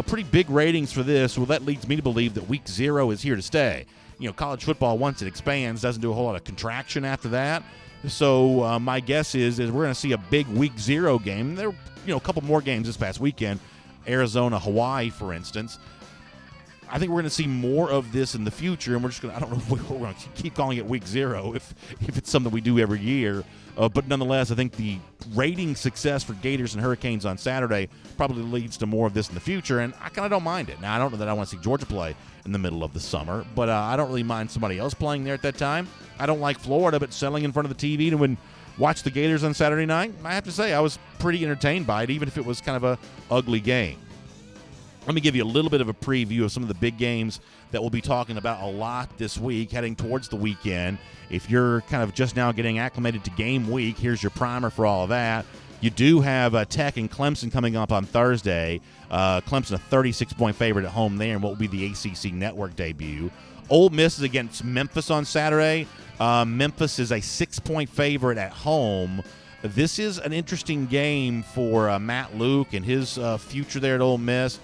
Pretty big ratings for this. Well, that leads me to believe that week 0 is here to stay. You know, college football, once it expands, doesn't do a whole lot of contraction after that. So my guess is we're going to see a big week 0 game. There were, you know, a couple more games this past weekend. Arizona, Hawaii, for instance. I think we're going to see more of this in the future, and we're just going to, I don't know if we're going to keep calling it week 0 if it's something we do every year. But nonetheless, I think the rating success for Gators and Hurricanes on Saturday probably leads to more of this in the future, and I kind of don't mind it. Now, I don't know that I want to see Georgia play in the middle of the summer, but I don't really mind somebody else playing there at that time. I don't like Florida, but selling in front of the TV to watch the Gators on Saturday night, I have to say I was pretty entertained by it, even if it was kind of a ugly game. Let me give you a little bit of a preview of some of the big games that we'll be talking about a lot this week, heading towards the weekend. If you're kind of just now getting acclimated to game week, here's your primer for all of that. You do have Tech and Clemson coming up on Thursday. Clemson a 36-point favorite at home there in what will be the ACC Network debut. Ole Miss is against Memphis on Saturday. Memphis is a 6-point favorite at home. This is an interesting game for Matt Luke and his future there at Ole Miss.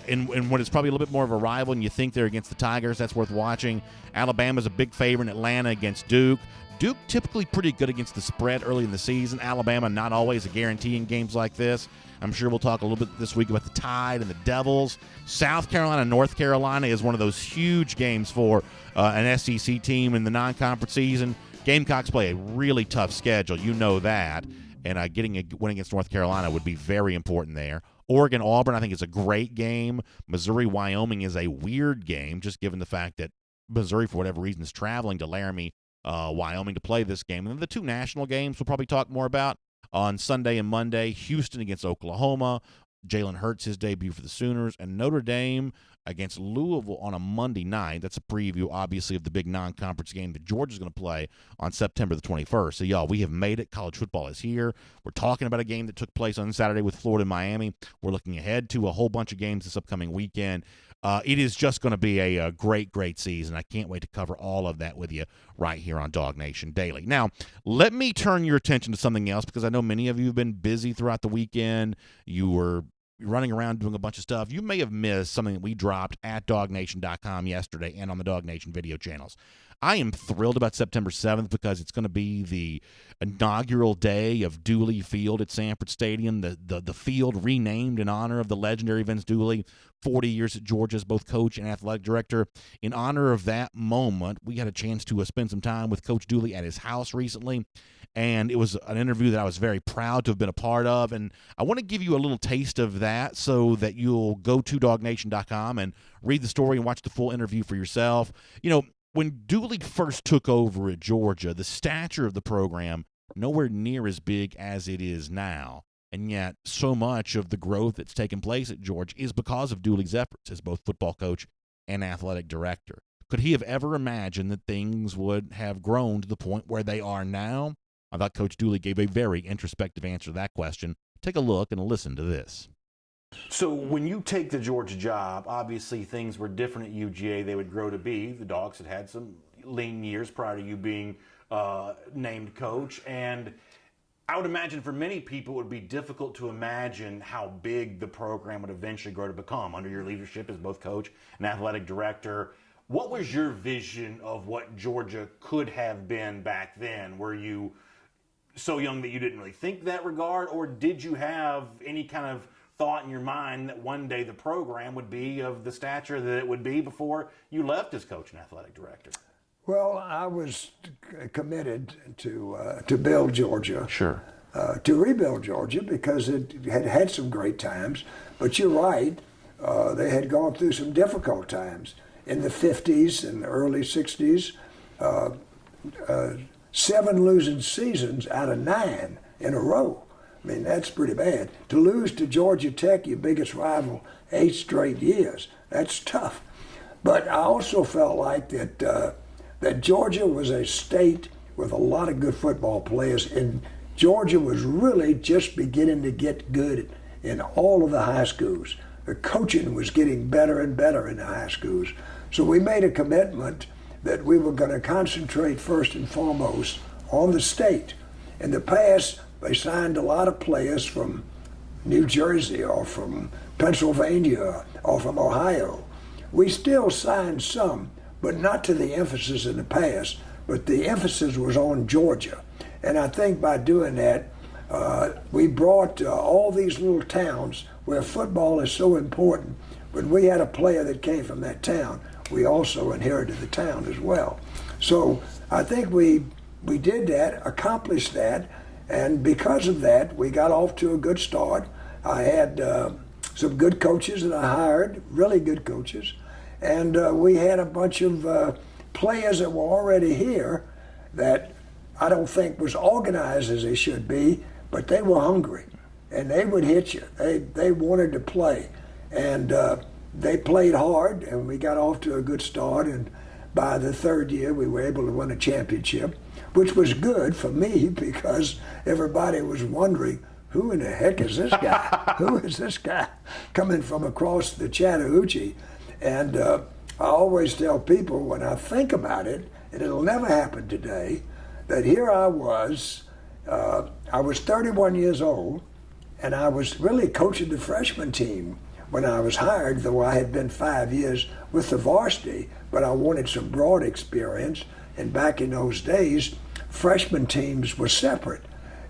And when it's probably a little bit more of a rival and you think they're against the Tigers, that's worth watching. Alabama's a big favorite in Atlanta against Duke. Duke typically pretty good against the spread early in the season. Alabama not always a guarantee in games like this. I'm sure we'll talk a little bit this week about the Tide and the Devils. South Carolina, North Carolina is one of those huge games for an SEC team in the non-conference season. Gamecocks play a really tough schedule. You know that. and getting a win against North Carolina would be very important there. Oregon-Auburn, I think, is a great game. Missouri-Wyoming is a weird game, just given the fact that Missouri, for whatever reason, is traveling to Laramie, Wyoming, to play this game. And then the two national games we'll probably talk more about on Sunday and Monday: Houston against Oklahoma, Jalen Hurts, his debut for the Sooners, and Notre Dame against Louisville on a Monday night. That's a preview, obviously, of the big non-conference game that Georgia's going to play on September the 21st. So, y'all, we have made it. College football is here. We're talking about a game that took place on Saturday with Florida and Miami. We're looking ahead to a whole bunch of games this upcoming weekend. It is just going to be a great, great season. I can't wait to cover all of that with you right here on DawgNation Daily. Now, let me turn your attention to something else, because I know many of you have been busy throughout the weekend. You were running around doing a bunch of stuff. You may have missed something that we dropped at DawgNation.com yesterday and on the DawgNation video channels. I am thrilled about September 7th because it's going to be the inaugural day of Dooley Field at Sanford Stadium, the field renamed in honor of the legendary Vince Dooley, 40 years at Georgia as both coach and athletic director. In honor of that moment, we had a chance to spend some time with Coach Dooley at his house recently, and it was an interview that I was very proud to have been a part of, and I want to give you a little taste of that so that you'll go to DawgNation.com and read the story and watch the full interview for yourself. You know, when Dooley first took over at Georgia, the stature of the program nowhere near as big as it is now, and yet so much of the growth that's taken place at Georgia is because of Dooley's efforts as both football coach and athletic director. Could he have ever imagined that things would have grown to the point where they are now? I thought Coach Dooley gave a very introspective answer to that question. Take a look and listen to this. So when you take the Georgia job, obviously things were different at UGA. They would grow to be. The Dogs had some lean years prior to you being named coach. And I would imagine for many people it would be difficult to imagine how big the program would eventually grow to become under your leadership as both coach and athletic director. What was your vision of what Georgia could have been back then? Were you so young that you didn't really think that regard, or did you have any kind of thought in your mind that one day the program would be of the stature that it would be before you left as coach and athletic director? Well, I was committed to build Georgia. Sure. To rebuild Georgia, because it had had some great times. But you're right, they had gone through some difficult times. In the 50s and the early 60s, 7 losing seasons out of 9 in a row. I mean, that's pretty bad. To lose to Georgia Tech, your biggest rival, 8 straight years, that's tough. But I also felt like that Georgia was a state with a lot of good football players, and Georgia was really just beginning to get good in all of the high schools. The coaching was getting better and better in the high schools. So we made a commitment that we were going to concentrate first and foremost on the state. In the past, they signed a lot of players from New Jersey or from Pennsylvania or from Ohio. We still signed some, but not to the emphasis in the past, but the emphasis was on Georgia. And I think by doing that, we brought all these little towns where football is so important. When we had a player that came from that town, we also inherited the town as well. So I think we did that, accomplished that, and because of that, we got off to a good start. I had some good coaches that I hired, really good coaches, and we had a bunch of players that were already here that I don't think was organized as they should be, but they were hungry, and they would hit you. They wanted to play, and they played hard, and we got off to a good start, and by the 3rd year, we were able to win a championship, which was good for me because everybody was wondering, who in the heck is this guy? Who is this guy coming from across the Chattahoochee? And I always tell people when I think about it, and it'll never happen today, that here I was 31 years old, and I was really coaching the freshman team when I was hired, though I had been 5 years with the varsity, but I wanted some broad experience. And back in those days, freshman teams were separate,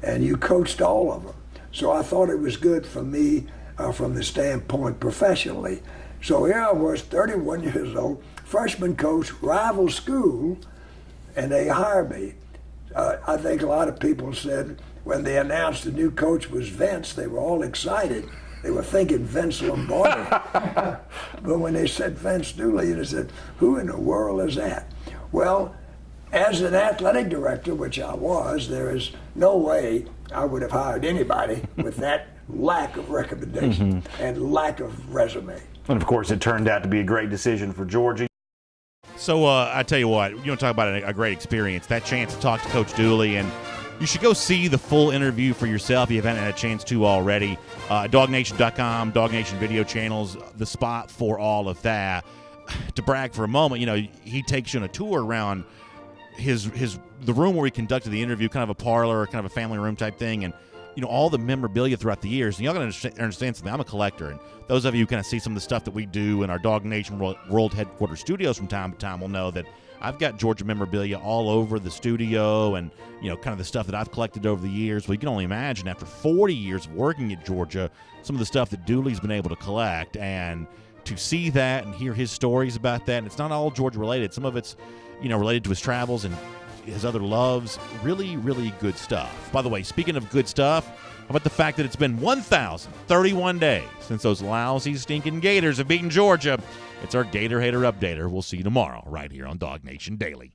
and you coached all of them. So I thought it was good for me from the standpoint professionally. So here I was, 31 years old, freshman coach, rival school, and they hired me. I think a lot of people said, when they announced the new coach was Vince, they were all excited. They were thinking Vince Lombardi. But when they said Vince Dooley, they said, who in the world is that? Well, as an athletic director, which I was, there is no way I would have hired anybody with that lack of recommendation and lack of resume. And of course, it turned out to be a great decision for Georgia. So I tell you what, you want to talk about a great experience, that chance to talk to Coach Dooley, and you should go see the full interview for yourself if you haven't had a chance to already. DawgNation.com, DawgNation video channels, the spot for all of that. To brag for a moment, he takes you on a tour around the room where he conducted the interview, kind of a parlor, kind of a family room type thing, and all the memorabilia throughout the years. And y'all got to understand something. I'm a collector, and those of you who kind of see some of the stuff that we do in our DawgNation World Headquarters studios from time to time will know that I've got Georgia memorabilia all over the studio, and kind of the stuff that I've collected over the years. Well, you can only imagine after 40 years of working at Georgia, some of the stuff that Dooley's been able to collect, and to see that and hear his stories about that. And it's not all Georgia related. Some of it's related to his travels and his other loves. Really, really good stuff. By the way, speaking of good stuff, how about the fact that it's been 1,031 days since those lousy, stinking Gators have beaten Georgia? It's our Gator Hater Updater. We'll see you tomorrow right here on DawgNation Daily.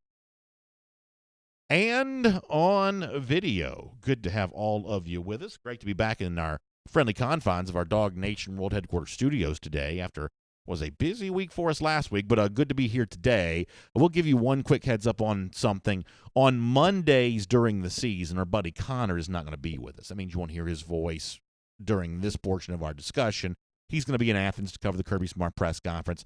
And on video. Good to have all of you with us. Great to be back in our friendly confines of our DawgNation World Headquarters studios today after was a busy week for us last week, but good to be here today. We'll give you one quick heads up on something. On Mondays during the season, our buddy Connor is not going to be with us. That means you won't hear his voice during this portion of our discussion. He's going to be in Athens to cover the Kirby Smart press conference.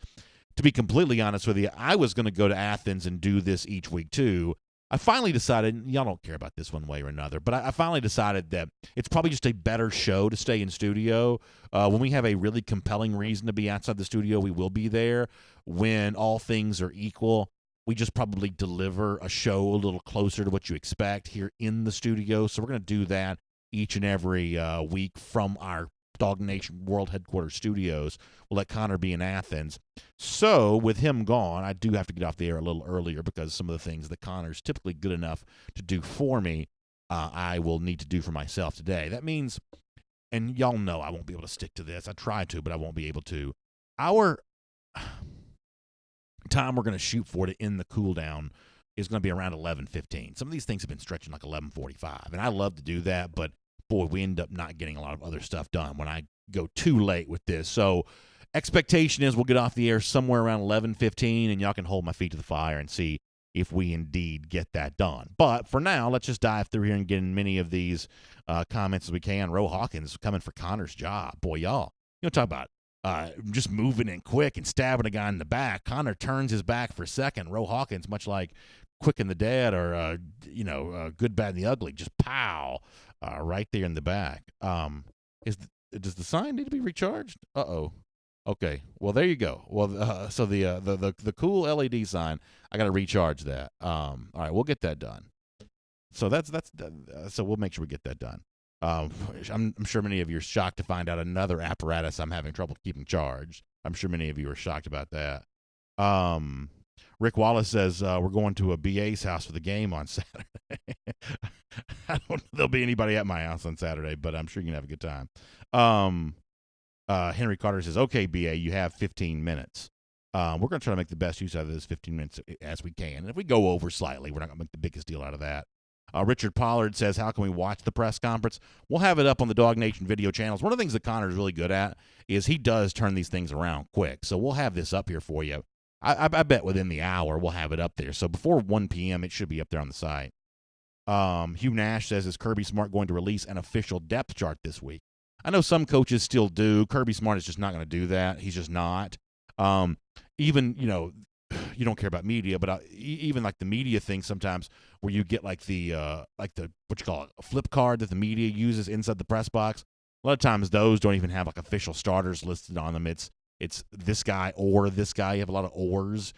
To be completely honest with you, I was going to go to Athens and do this each week too. I finally decided, y'all don't care about this one way or another, but I finally decided that it's probably just a better show to stay in studio. When we have a really compelling reason to be outside the studio, we will be there. When all things are equal, we just probably deliver a show a little closer to what you expect here in the studio. So we're going to do that each and every week from our DawgNation World Headquarters studios. We'll let Connor be in Athens. So with him gone, I do have to get off the air a little earlier because some of the things that Connor's typically good enough to do for me, I will need to do for myself today. That means, and y'all know I won't be able to stick to this. I try to, but I won't be able to. Our time we're going to shoot for to end the cool down is going to be around 11:15. Some of these things have been stretching like 11:45, and I love to do that, but boy, we end up not getting a lot of other stuff done when I go too late with this. So expectation is we'll get off the air somewhere around 11:15, and y'all can hold my feet to the fire and see if we indeed get that done. But for now, let's just dive through here and get in many of these comments as we can. Ro Hawkins coming for Connor's job. Boy, y'all, talk about just moving in quick and stabbing a guy in the back. Connor turns his back for a second. Ro Hawkins, much like Quick and the Dead or, Good, Bad, and the Ugly, just pow. Right there in the back. Does the sign need to be recharged? Uh-oh. Okay. Well, there you go. Well, so the cool LED sign, I got to recharge that. All right, we'll get that done. So so we'll make sure we get that done. I'm sure many of you are shocked to find out another apparatus I'm having trouble keeping charged. I'm sure many of you are shocked about that. Rick Wallace says we're going to a BA's house for the game on Saturday. I don't know if there'll be anybody at my house on Saturday, but I'm sure you can have a good time. Henry Carter says, okay, BA, you have 15 minutes. We're going to try to make the best use out of this 15 minutes as we can. And if we go over slightly, we're not going to make the biggest deal out of that. Richard Pollard says, how can we watch the press conference? We'll have it up on the DawgNation video channels. One of the things that Connor is really good at is he does turn these things around quick. So we'll have this up here for you. I bet within the hour we'll have it up there. So before 1 p.m., it should be up there on the site. Hugh Nash says, is Kirby Smart going to release an official depth chart this week? I know some coaches still do. Kirby Smart is just not going to do that. He's just not. Even, you don't care about media, but even like the media thing sometimes where you get like the what you call it, a flip card that the media uses inside the press box. A lot of times those don't even have like official starters listed on them. It's this guy or this guy. You have a lot of ors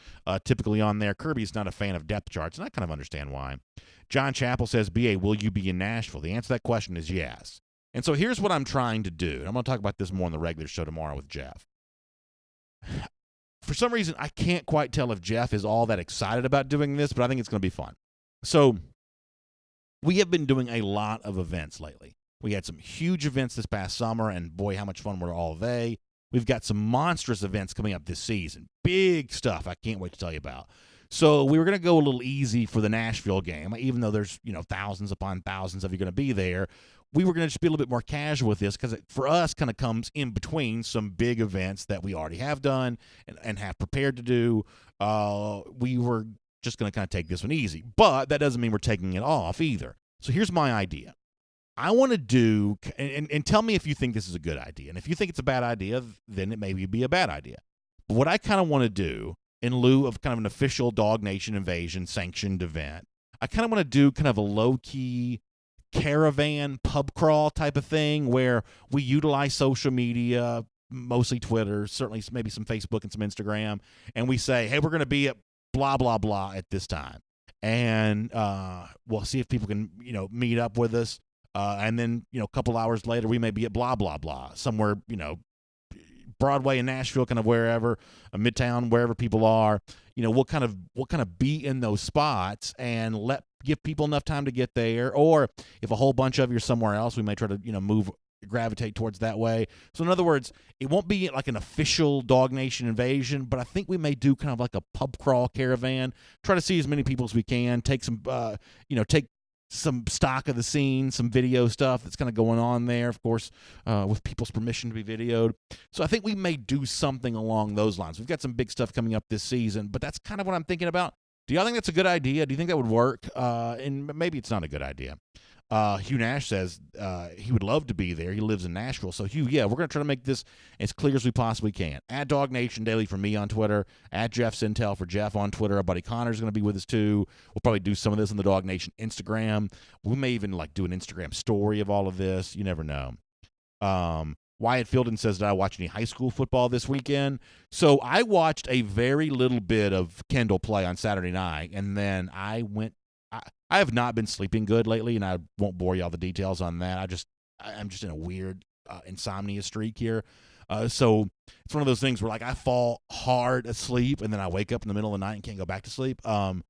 typically on there. Kirby's not a fan of depth charts, and I kind of understand why. John Chappell says, BA, will you be in Nashville? The answer to that question is yes. And so here's what I'm trying to do. I'm going to talk about this more on the regular show tomorrow with Jeff. For some reason, I can't quite tell if Jeff is all that excited about doing this, but I think it's going to be fun. So we have been doing a lot of events lately. We had some huge events this past summer, and boy, how much fun were all they. We've got some monstrous events coming up this season. Big stuff I can't wait to tell you about. So we were going to go a little easy for the Nashville game, even though there's thousands upon thousands of you going to be there. We were going to just be a little bit more casual with this because it, for us, kind of comes in between some big events that we already have done and have prepared to do. We were just going to kind of take this one easy. But that doesn't mean we're taking it off either. So here's my idea. I want to do, and tell me if you think this is a good idea. And if you think it's a bad idea, then it may be a bad idea. But what I kind of want to do, in lieu of kind of an official DawgNation Invasion sanctioned event, I kind of want to do kind of a low-key caravan pub crawl type of thing where we utilize social media, mostly Twitter, certainly maybe some Facebook and some Instagram, and we say, hey, we're going to be at blah, blah, blah at this time. And we'll see if people can, meet up with us. And then, a couple hours later, we may be at blah, blah, blah, somewhere, Broadway in Nashville, kind of wherever, Midtown, wherever people are. We'll kind of be in those spots and give people enough time to get there. Or if a whole bunch of you are somewhere else, we may try to, gravitate towards that way. So in other words, it won't be like an official DawgNation Invasion, but I think we may do kind of like a pub crawl caravan, try to see as many people as we can, take some, take some stock of the scene, some video stuff that's kind of going on there, of course, with people's permission to be videoed. So I think we may do something along those lines. We've got some big stuff coming up this season, but that's kind of what I'm thinking about. Do y'all think that's a good idea? Do you think that would work? And maybe it's not a good idea. Hugh Nash says he would love to be there. He lives in Nashville. So, Hugh, yeah, we're going to try to make this as clear as we possibly can. At DawgNation Daily for me on Twitter. At Jeff Sintel for Jeff on Twitter. Our buddy Connor's going to be with us, too. We'll probably do some of this on the DawgNation Instagram. We may even, do an Instagram story of all of this. You never know. Wyatt Fielden says, did I watch any high school football this weekend? So, I watched a very little bit of Kendall play on Saturday night, and then I have not been sleeping good lately, and I won't bore you all the details on that. I'm just in a weird insomnia streak here. So it's one of those things where I fall hard asleep, and then I wake up in the middle of the night and can't go back to sleep. So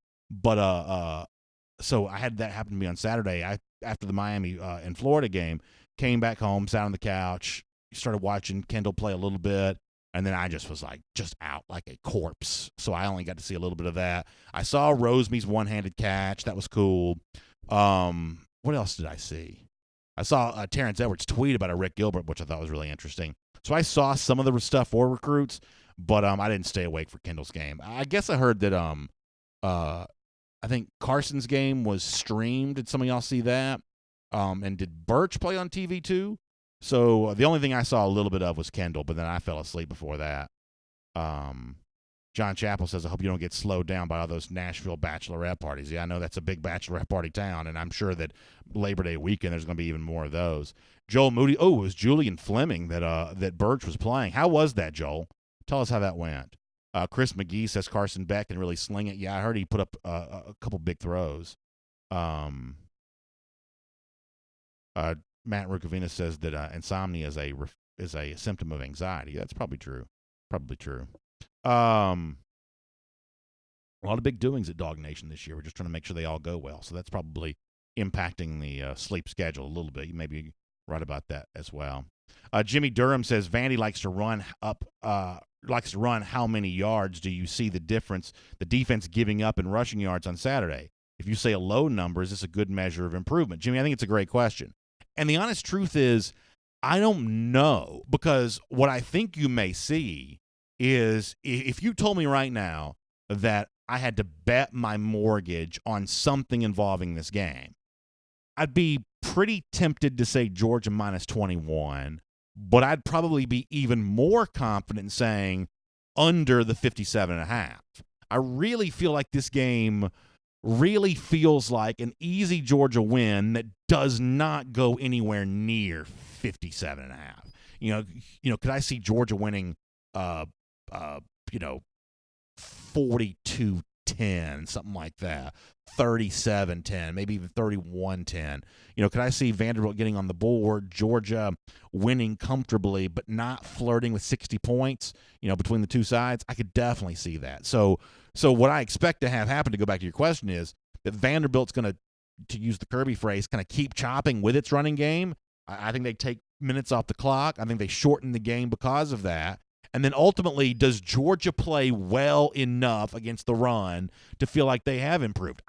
I had that happen to me on Saturday. After the Miami and Florida game, came back home, sat on the couch, started watching Kendall play a little bit. And then I just was just out like a corpse. So I only got to see a little bit of that. I saw Roseme's one-handed catch. That was cool. What else did I see? I saw Terrence Edwards tweet about a Rick Gilbert, which I thought was really interesting. So I saw some of the stuff for recruits, but I didn't stay awake for Kendall's game. I guess I heard that I think Carson's game was streamed. Did some of y'all see that? And did Birch play on TV too? So the only thing I saw a little bit of was Kendall, but then I fell asleep before that. John Chappell says, I hope you don't get slowed down by all those Nashville bachelorette parties. Yeah, I know that's a big bachelorette party town, and I'm sure that Labor Day weekend there's going to be even more of those. Joel Moody, it was Julian Fleming that Birch was playing. How was that, Joel? Tell us how that went. Chris McGee says Carson Beck can really sling it. Yeah, I heard he put up a couple big throws. Matt Rukavina says that insomnia is a symptom of anxiety. That's probably true. Probably true. A lot of big doings at DawgNation this year. We're just trying to make sure they all go well. So that's probably impacting the sleep schedule a little bit. You may be right about that as well. Jimmy Durham says Vandy likes to run how many yards do you see the difference, the defense giving up in rushing yards on Saturday? If you say a low number, is this a good measure of improvement? Jimmy, I think it's a great question. And the honest truth is, I don't know, because what I think you may see is if you told me right now that I had to bet my mortgage on something involving this game, I'd be pretty tempted to say Georgia minus 21, but I'd probably be even more confident in saying under the 57.5. I really feel like this game really feels like an easy Georgia win that does not go anywhere near 57.5. Could I see Georgia winning 42-10, something like that, 37-10, maybe even 31-10. Could I see Vanderbilt getting on the board, Georgia winning comfortably, but not flirting with 60 points, between the two sides? I could definitely see that. So what I expect to have happen, to go back to your question, is that Vanderbilt's going to to use the Kirby phrase, kind of keep chopping with its running game. I think they take minutes off the clock. I think they shorten the game because of that. And then ultimately, does Georgia play well enough against the run to feel like they have improved?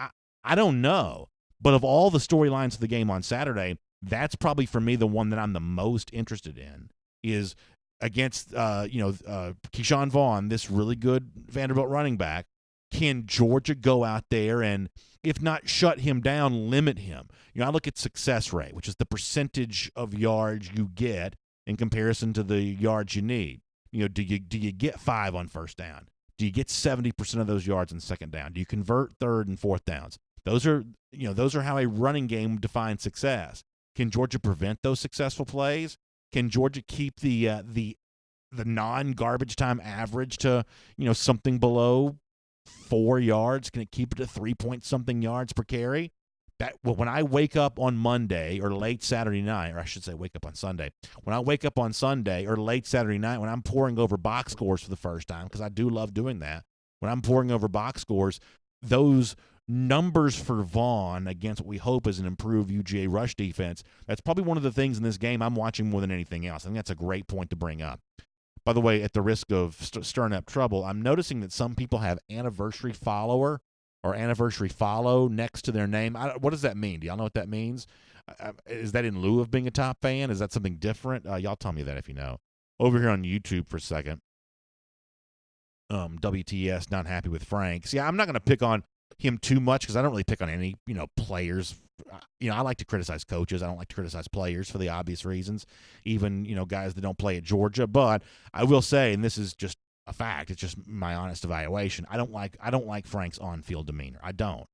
I don't know. But of all the storylines of the game on Saturday, that's probably for me the one that I'm the most interested in, is against Keyshawn Vaughn, this really good Vanderbilt running back. Can Georgia go out there and, if not shut him down, limit him? I look at success rate, which is the percentage of yards you get in comparison to the yards you need. Do you get 5 on first down? Do you get 70% of those yards on second down? Do you convert third and fourth downs? Those are how a running game defines success. Can Georgia prevent those successful plays? Can Georgia keep the non-garbage time average to something below 4 yards? Can it keep it to 3-point-something yards per carry? When I wake up on Monday or late Saturday night, or I should say wake up on Sunday, when I wake up on Sunday or late Saturday night, when I'm poring over box scores for the first time, because I do love doing that, when I'm poring over box scores, those numbers for Vaughn against what we hope is an improved UGA rush defense, that's probably one of the things in this game I'm watching more than anything else. I think that's a great point to bring up. By the way, at the risk of stirring up trouble, I'm noticing that some people have anniversary follower or anniversary follow next to their name. What does that mean? Do y'all know what that means? Is that in lieu of being a top fan? Is that something different? Y'all tell me that if you know. Over here on YouTube for a second, WTS, not happy with Franks. Yeah, I'm not going to pick on him too much because I don't really pick on any, players. I like to criticize coaches. I don't like to criticize players for the obvious reasons, even, guys that don't play at Georgia. But I will say, and this is just a fact, it's just my honest evaluation, I don't like Frank's on-field demeanor. I don't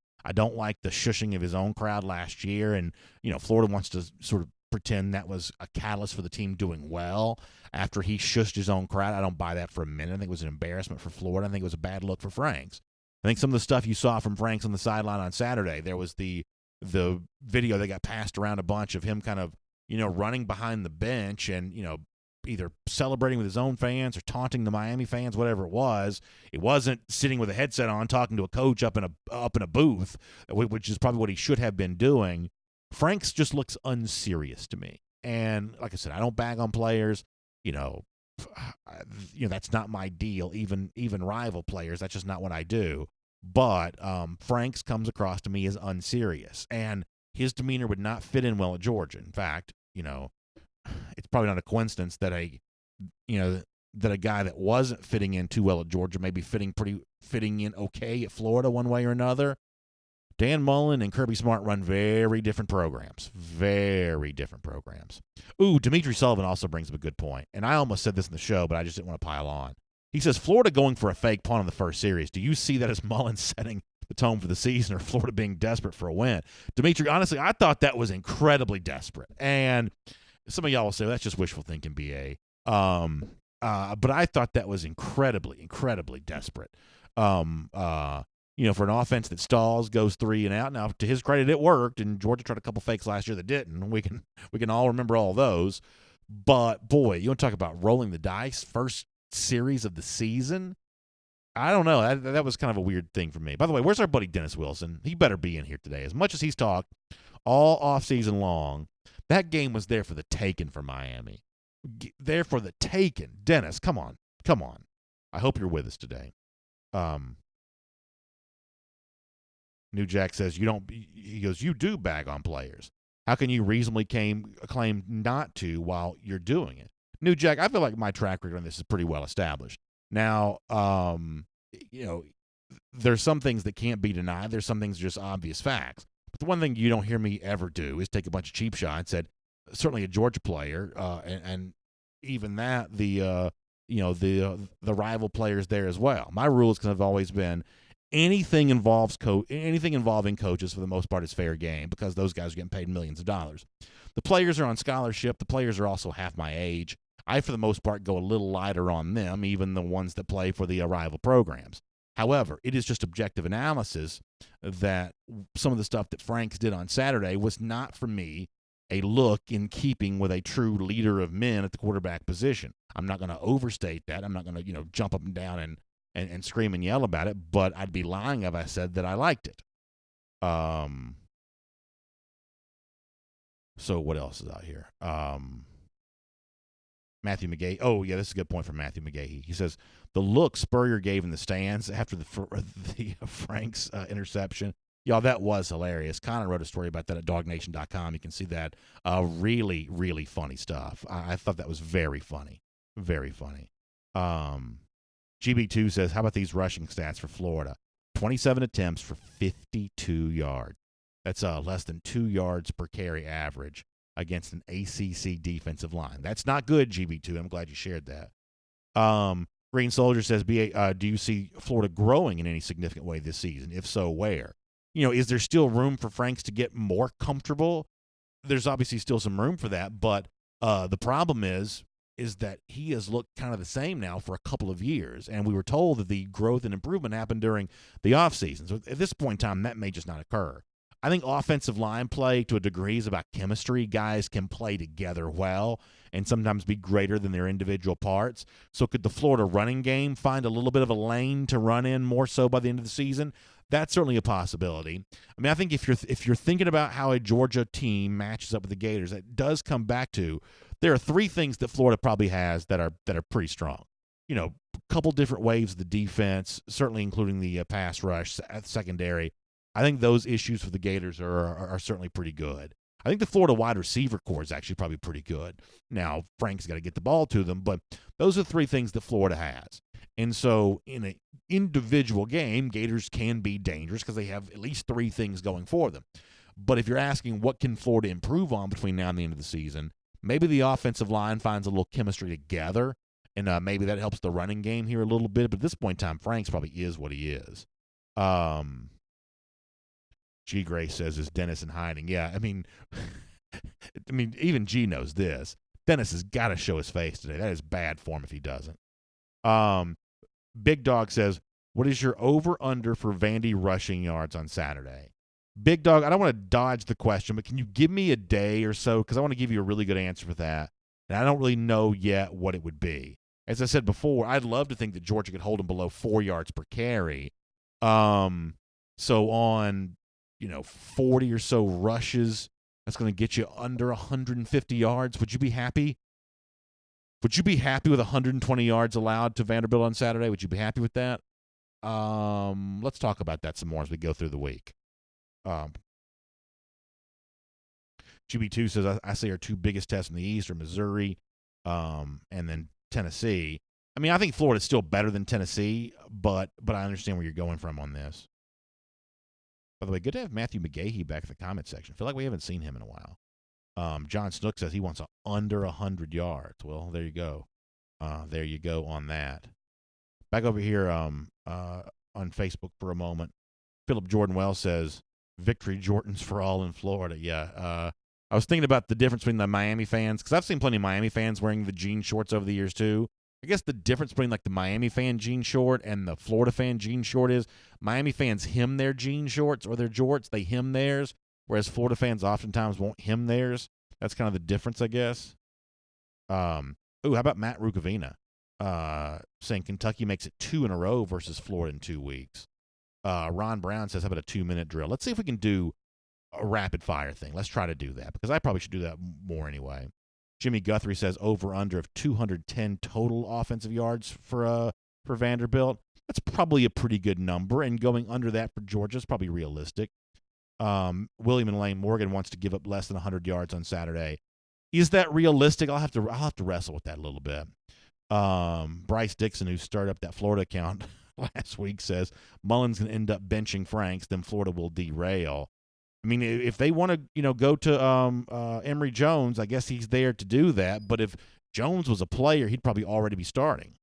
like the shushing of his own crowd last year, and Florida wants to sort of pretend that was a catalyst for the team doing well after he shushed his own crowd. I don't buy that for a minute. I think it was an embarrassment for Florida. I think it was a bad look for Franks. I think some of the stuff you saw from Franks on the sideline on Saturday, there was the video that got passed around a bunch of him kind of, running behind the bench and, either celebrating with his own fans or taunting the Miami fans, whatever it was. It wasn't sitting with a headset on talking to a coach up in a booth, which is probably what he should have been doing. Franks just looks unserious to me. And like I said, I don't bag on players. That's not my deal. Even rival players, that's just not what I do. But Franks comes across to me as unserious, and his demeanor would not fit in well at Georgia. In fact, it's probably not a coincidence that a guy that wasn't fitting in too well at Georgia may be fitting in okay at Florida one way or another. Dan Mullen and Kirby Smart run very different programs. Very different programs. Ooh, Dimitri Sullivan also brings up a good point, and I almost said this in the show, but I just didn't want to pile on. He says, Florida going for a fake punt in the first series. Do you see that as Mullen setting the tone for the season, or Florida being desperate for a win? Dimitri, honestly, I thought that was incredibly desperate. And some of y'all will say, well, that's just wishful thinking, BA. But I thought that was incredibly, incredibly desperate. For an offense that stalls, goes 3 and out. Now, to his credit, it worked, and Georgia tried a couple fakes last year that didn't. We can all remember all those. But, boy, you want to talk about rolling the dice, first series of the season? I don't know. That was kind of a weird thing for me. By the way, where's our buddy Dennis Wilson? He better be in here today. As much as he's talked all offseason long, that game was there for the taking for Miami. There for the taking. Dennis, come on. I hope you're with us today. New Jack says, you do bag on players. How can you reasonably claim not to while you're doing it? New Jack, I feel like my track record on this is pretty well established. Now, there's some things that can't be denied. There's some things just obvious facts. But the one thing you don't hear me ever do is take a bunch of cheap shots at certainly a Georgia player, and even that, the rival players there as well. My rules have always been anything involving coaches for the most part is fair game, because those guys are getting paid millions of dollars. The players are on scholarship. The players are also half my age. I, for the most part, go a little lighter on them, even the ones that play for the rival programs. However, it is just objective analysis that some of the stuff that Franks did on Saturday was not, for me, a look in keeping with a true leader of men at the quarterback position. I'm not going to overstate that. I'm not going to, jump up and down and scream and yell about it, but I'd be lying if I said that I liked it. So what else is out here? Matthew McGahee. Oh, yeah, this is a good point from Matthew McGahee. He says, the look Spurrier gave in the stands after the Frank's interception, y'all, that was hilarious. Connor wrote a story about that at DawgNation.com. You can see that. Really, really funny stuff. I thought that was very funny. Very funny. GB2 says, how about these rushing stats for Florida? 27 attempts for 52 yards. That's less than 2 yards per carry average against an ACC defensive line. That's not good, GB2. I'm glad you shared that. Green Soldier says, do you see Florida growing in any significant way this season? If so, where? Is there still room for Franks to get more comfortable? There's obviously still some room for that, but the problem is that he has looked kind of the same now for a couple of years, and we were told that the growth and improvement happened during the offseason. So at this point in time, that may just not occur. I think offensive line play to a degree is about chemistry. Guys can play together well and sometimes be greater than their individual parts. So could the Florida running game find a little bit of a lane to run in more so by the end of the season? That's certainly a possibility. I mean, I think if you're thinking about how a Georgia team matches up with the Gators, it does come back to there are three things that Florida probably has that are pretty strong. A couple different waves of the defense, certainly including the pass rush, secondary. I think those issues for the Gators are certainly pretty good. I think the Florida wide receiver core is actually probably pretty good. Now, Frank's got to get the ball to them, but those are three things that Florida has. And so in an individual game, Gators can be dangerous because they have at least three things going for them. But if you're asking what can Florida improve on between now and the end of the season, maybe the offensive line finds a little chemistry together, and maybe that helps the running game here a little bit. But at this point in time, Franks probably is what he is. G. Gray says, is Dennis in hiding? Yeah, I mean, even G knows this. Dennis has got to show his face today. That is bad form if he doesn't. Big Dog says, what is your over-under for Vandy rushing yards on Saturday? Big Dog, I don't want to dodge the question, but can you give me a day or so? Because I want to give you a really good answer for that. And I don't really know yet what it would be. As I said before, I'd love to think that Georgia could hold them below 4 yards per carry. So on 40 or so rushes, that's going to get you under 150 yards. Would you be happy? Would you be happy with 120 yards allowed to Vanderbilt on Saturday? Would you be happy with that? Let's talk about that some more as we go through the week. GB2 says, I say our two biggest tests in the East are Missouri and then Tennessee. I mean, I think Florida's still better than Tennessee, but I understand where you're going from on this. By the way, good to have Matthew McGahee back in the comment section. I feel like we haven't seen him in a while. John Snook says he wants under 100 yards. Well, there you go. There you go on that. Back over here on Facebook for a moment. Philip Jordan Wells says, victory Jordans for all in Florida. Yeah. I was thinking about the difference between the Miami fans, because I've seen plenty of Miami fans wearing the jean shorts over the years too. I guess the difference between like the Miami fan jean short and the Florida fan jean short is Miami fans hem their jean shorts or their jorts. They hem theirs, whereas Florida fans oftentimes won't hem theirs. That's kind of the difference, I guess. How about Matt Rukavina saying Kentucky makes it 2 in a row versus Florida in 2 weeks. Ron Brown says, how about a 2-minute drill? Let's see if we can do a rapid-fire thing. Let's try to do that, because I probably should do that more anyway. Jimmy Guthrie says over-under of 210 total offensive yards for Vanderbilt. That's probably a pretty good number, and going under that for Georgia is probably realistic. William and Lane Morgan wants to give up less than 100 yards on Saturday. Is that realistic? I'll have to wrestle with that a little bit. Bryce Dixon, who started up that Florida account last week, says Mullen's going to end up benching Franks, then Florida will derail. I mean, if they want to, go to Emory Jones, I guess he's there to do that. But if Jones was a player, he'd probably already be starting.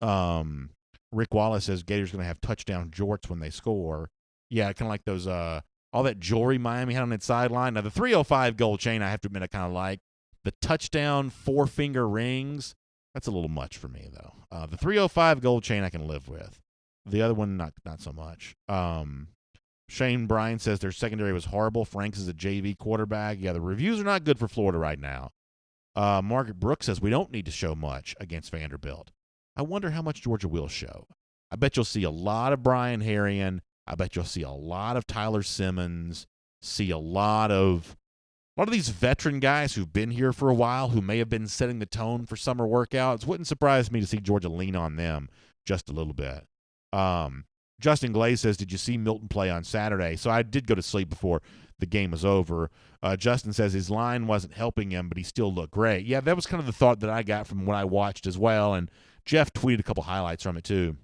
Rick Wallace says Gators going to have touchdown jorts when they score. Yeah, kind of like those all that jewelry Miami had on its sideline. Now, the 305 gold chain, I have to admit, I kind of like. The touchdown 4-finger rings, that's a little much for me, though. The 305 gold chain I can live with. The other one, not so much. Shane Bryan says their secondary was horrible. Franks is a JV quarterback. Yeah, the reviews are not good for Florida right now. Margaret Brooks says we don't need to show much against Vanderbilt. I wonder how much Georgia will show. I bet you'll see a lot of Brian Herrien. I bet you'll see a lot of Tyler Simmons. See a lot of A lot of these veteran guys who've been here for a while, who may have been setting the tone for summer workouts, wouldn't surprise me to see Georgia lean on them just a little bit. Justin Glaze says, did you see Milton play on Saturday? So I did go to sleep before the game was over. Justin says his line wasn't helping him, but he still looked great. Yeah, that was kind of the thought that I got from what I watched as well, and Jeff tweeted a couple highlights from it too.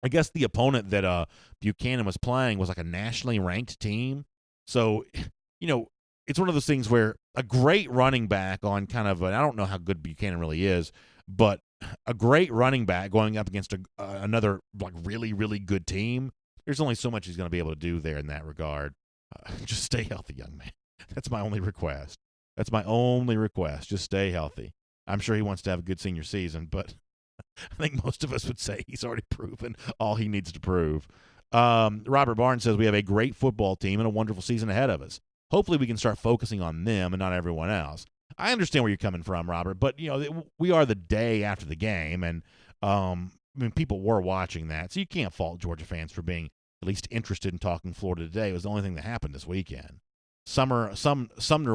I guess the opponent that Buchanan was playing was like a nationally ranked team. So, it's one of those things where a great running back on kind of, I don't know how good Buchanan really is, but a great running back going up against another like really, really good team, there's only so much he's going to be able to do there in that regard. Just stay healthy, young man. That's my only request. Just stay healthy. I'm sure he wants to have a good senior season, but I think most of us would say he's already proven all he needs to prove. Robert Barnes says we have a great football team and a wonderful season ahead of us. Hopefully we can start focusing on them and not everyone else. I understand where you're coming from, Robert, but we are the day after the game, and people were watching that, so you can't fault Georgia fans for being at least interested in talking Florida today. It was the only thing that happened this weekend. Sumner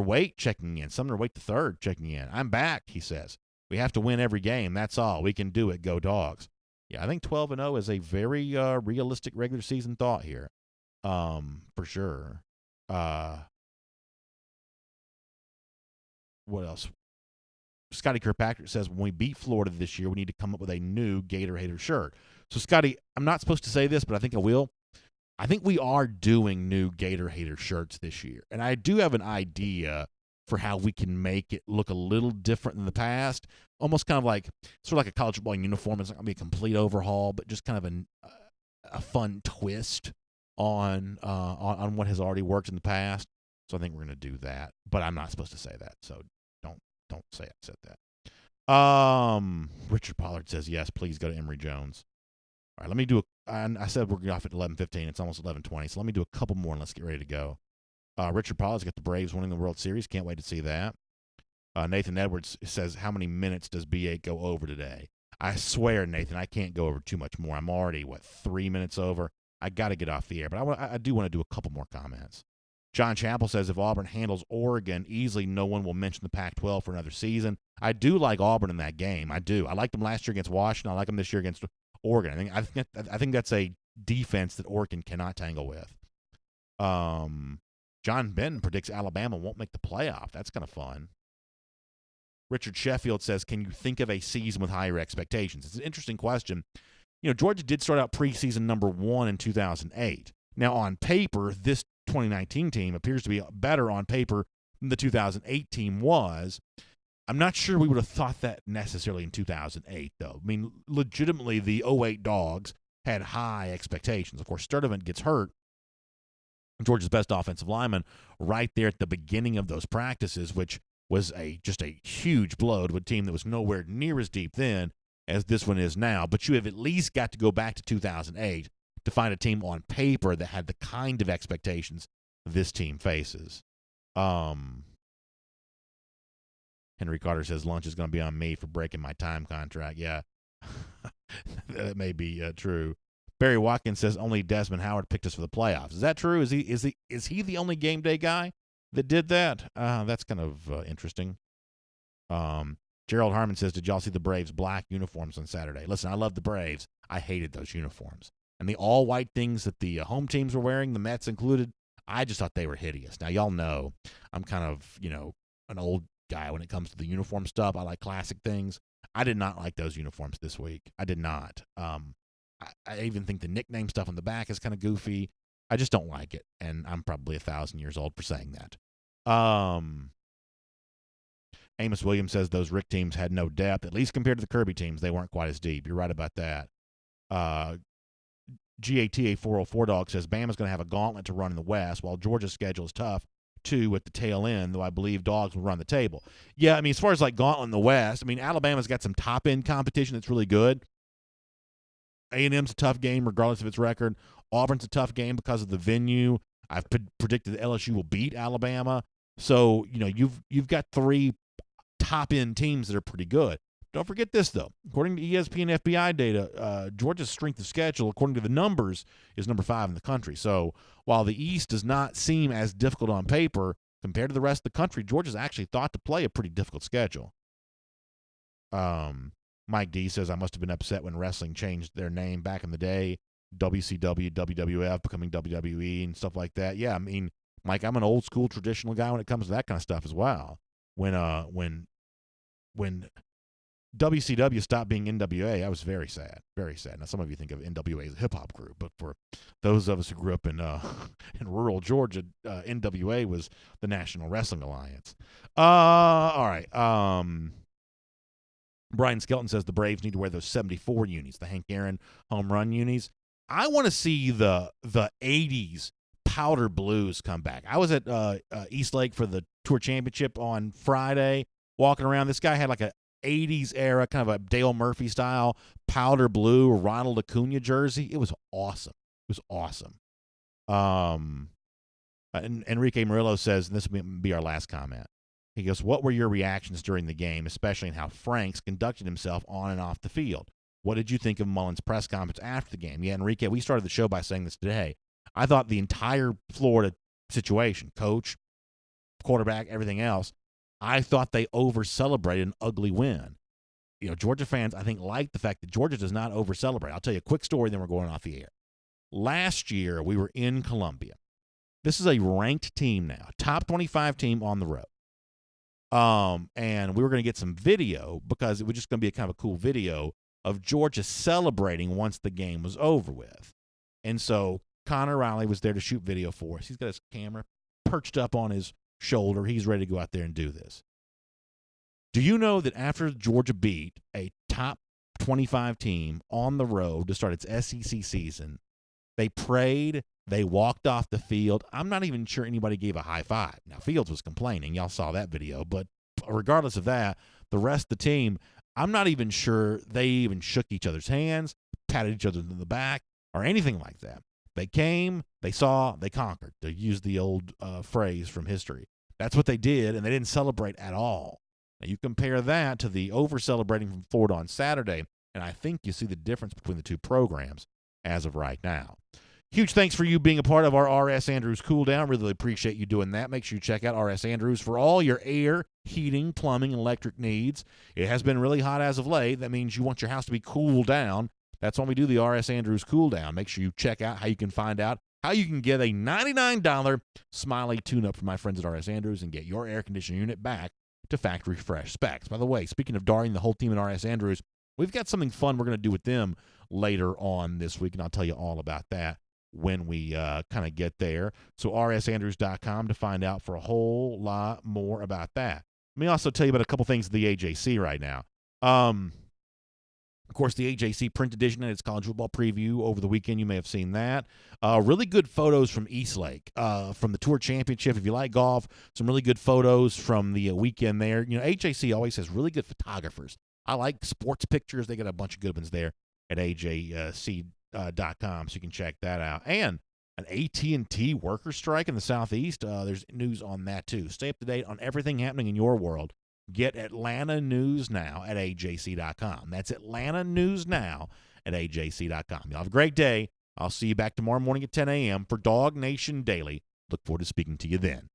Waite checking in. Sumner Waite III checking in. I'm back, he says. We have to win every game. That's all. We can do it. Go Dogs. Yeah, I think 12-0 is a very realistic regular season thought here, for sure. What else? Scotty Kirkpatrick says when we beat Florida this year, we need to come up with a new Gator Hater shirt. So, Scotty, I'm not supposed to say this, but I think I will. I think we are doing new Gator Hater shirts this year. And I do have an idea for how we can make it look a little different than the past. Almost kind of like, sort of like a college football uniform. It's not going to be a complete overhaul, but just kind of a fun twist on what has already worked in the past. So I think we're going to do that. But I'm not supposed to say that, so don't say I said that. Richard Pollard says, yes, please go to Emory Jones. All right, let me do I said we're going off at 11:15. It's almost 11:20, so let me do a couple more and let's get ready to go. Richard Pollard's got the Braves winning the World Series. Can't wait to see that. Nathan Edwards says, how many minutes does B8 go over today? I swear, Nathan, I can't go over too much more. I'm already, 3 minutes over? I got to get off the air, but I do want to do a couple more comments. John Chappell says if Auburn handles Oregon easily, no one will mention the Pac-12 for another season. I do like Auburn in that game. I do. I liked them last year against Washington. I like them this year against Oregon. I think that's a defense that Oregon cannot tangle with. John Benton predicts Alabama won't make the playoff. That's kind of fun. Richard Sheffield says, can you think of a season with higher expectations? It's an interesting question. Georgia did start out preseason number 1 in 2008. Now, on paper, this 2019 team appears to be better on paper than the 2008 team was. I'm not sure we would have thought that necessarily in 2008, though. I mean, legitimately, the 08 Dogs had high expectations. Of course, Sturdivant gets hurt, Georgia's best offensive lineman, right there at the beginning of those practices, which was just a huge blow to a team that was nowhere near as deep then as this one is now. But you have at least got to go back to 2008 to find a team on paper that had the kind of expectations this team faces. Henry Carter says lunch is going to be on me for breaking my time contract. Yeah, that may be true. Barry Watkins says only Desmond Howard picked us for the playoffs. Is that true? Is he the only game day guy that did that? That's kind of interesting. Gerald Harmon says, did y'all see the Braves' black uniforms on Saturday? Listen, I love the Braves. I hated those uniforms. And the all-white things that the home teams were wearing, the Mets included, I just thought they were hideous. Now, y'all know I'm kind of, an old guy when it comes to the uniform stuff. I like classic things. I did not like those uniforms this week. I did not. I even think the nickname stuff on the back is kind of goofy. I just don't like it, and I'm probably 1,000 years old for saying that. Amos Williams says those Rick teams had no depth, at least compared to the Kirby teams. They weren't quite as deep. You're right about that. GATA 404 Dog says Bama's going to have a gauntlet to run in the West, while Georgia's schedule is tough, too, at the tail end, though I believe Dogs will run the table. Yeah, I mean, as far as like gauntlet in the West, I mean, Alabama's got some top-end competition that's really good. A&M's a tough game regardless of its record. Auburn's a tough game because of the venue. I've predicted that LSU will beat Alabama. So, you've got 3 top-end teams that are pretty good. Don't forget this, though. According to ESPN FBI data, Georgia's strength of schedule, according to the numbers, is number 5 in the country. So while the East does not seem as difficult on paper, compared to the rest of the country, Georgia's actually thought to play a pretty difficult schedule. Mike D says, I must have been upset when wrestling changed their name back in the day. WCW, WWF becoming WWE and stuff like that. Yeah, I mean, Mike, I'm an old school traditional guy when it comes to that kind of stuff as well. When WCW stopped being NWA, I was very sad, very sad. Now, some of you think of NWA as a hip-hop group, but for those of us who grew up in rural Georgia, NWA was the National Wrestling Alliance. All right. Brian Skelton says the Braves need to wear those 74 unis, the Hank Aaron home run unis. I want to see the 80s powder blues come back. I was at Eastlake for the Tour Championship on Friday, walking around. This guy had like a 80s era, kind of a Dale Murphy style powder blue Ronald Acuna jersey. It was awesome. It was awesome. And Enrique Murillo says, and this will be our last comment. He goes, what were your reactions during the game, especially in how Franks conducted himself on and off the field? What did you think of Mullen's press conference after the game? Yeah, Enrique, we started the show by saying this today. I thought the entire Florida situation, coach, quarterback, everything else, I thought they over-celebrated an ugly win. You know, Georgia fans, I think, like the fact that Georgia does not over-celebrate. I'll tell you a quick story, then we're going off the air. Last year, we were in Columbia. This is a ranked team now, top 25 team on the road. And we were going to get some video because it was just going to be a kind of a cool video of Georgia celebrating once the game was over with. And so Connor Riley was there to shoot video for us. He's got his camera perched up on his shoulder. He's ready to go out there and do this. Do you know that after Georgia beat a top 25 team on the road to start its SEC season, they prayed, they walked off the field. I'm not even sure anybody gave a high five. Now, Fields was complaining. Y'all saw that video. But regardless of that, the rest of the team, I'm not even sure they even shook each other's hands, patted each other in the back, or anything like that. They came, they saw, they conquered, to use the old phrase from history. That's what they did, and they didn't celebrate at all. Now, you compare that to the over-celebrating from Florida on Saturday, and I think you see the difference between the two programs as of right now. Huge thanks for you being a part of our R.S. Andrews Cool Down. Really appreciate you doing that. Make sure you check out R.S. Andrews for all your air, heating, plumbing, and electric needs. It has been really hot as of late. That means you want your house to be cooled down. That's when we do the R.S. Andrews Cool Down. Make sure you check out how you can find out how you can get a $99 Smiley tune-up from my friends at R.S. Andrews and get your air conditioning unit back to factory fresh specs. By the way, speaking of Daring, the whole team at R.S. Andrews, we've got something fun we're going to do with them later on this week, and I'll tell you all about that when we kind of get there. So rsandrews.com to find out for a whole lot more about that. Let me also tell you about a couple things at the AJC right now. Of course, the AJC print edition and its college football preview over the weekend. You may have seen that. Really good photos from Eastlake, from the Tour Championship. If you like golf, some really good photos from the weekend there. You know, AJC always has really good photographers. I like sports pictures. They got a bunch of good ones there at AJC.com, so you can check that out. And an AT&T worker strike in the Southeast. There's news on that, too. Stay up to date on everything happening in your world. Get Atlanta News Now at AJC.com. That's Atlanta News Now at AJC.com. Y'all have a great day. I'll see you back tomorrow morning at 10 a.m. for DawgNation Daily. Look forward to speaking to you then.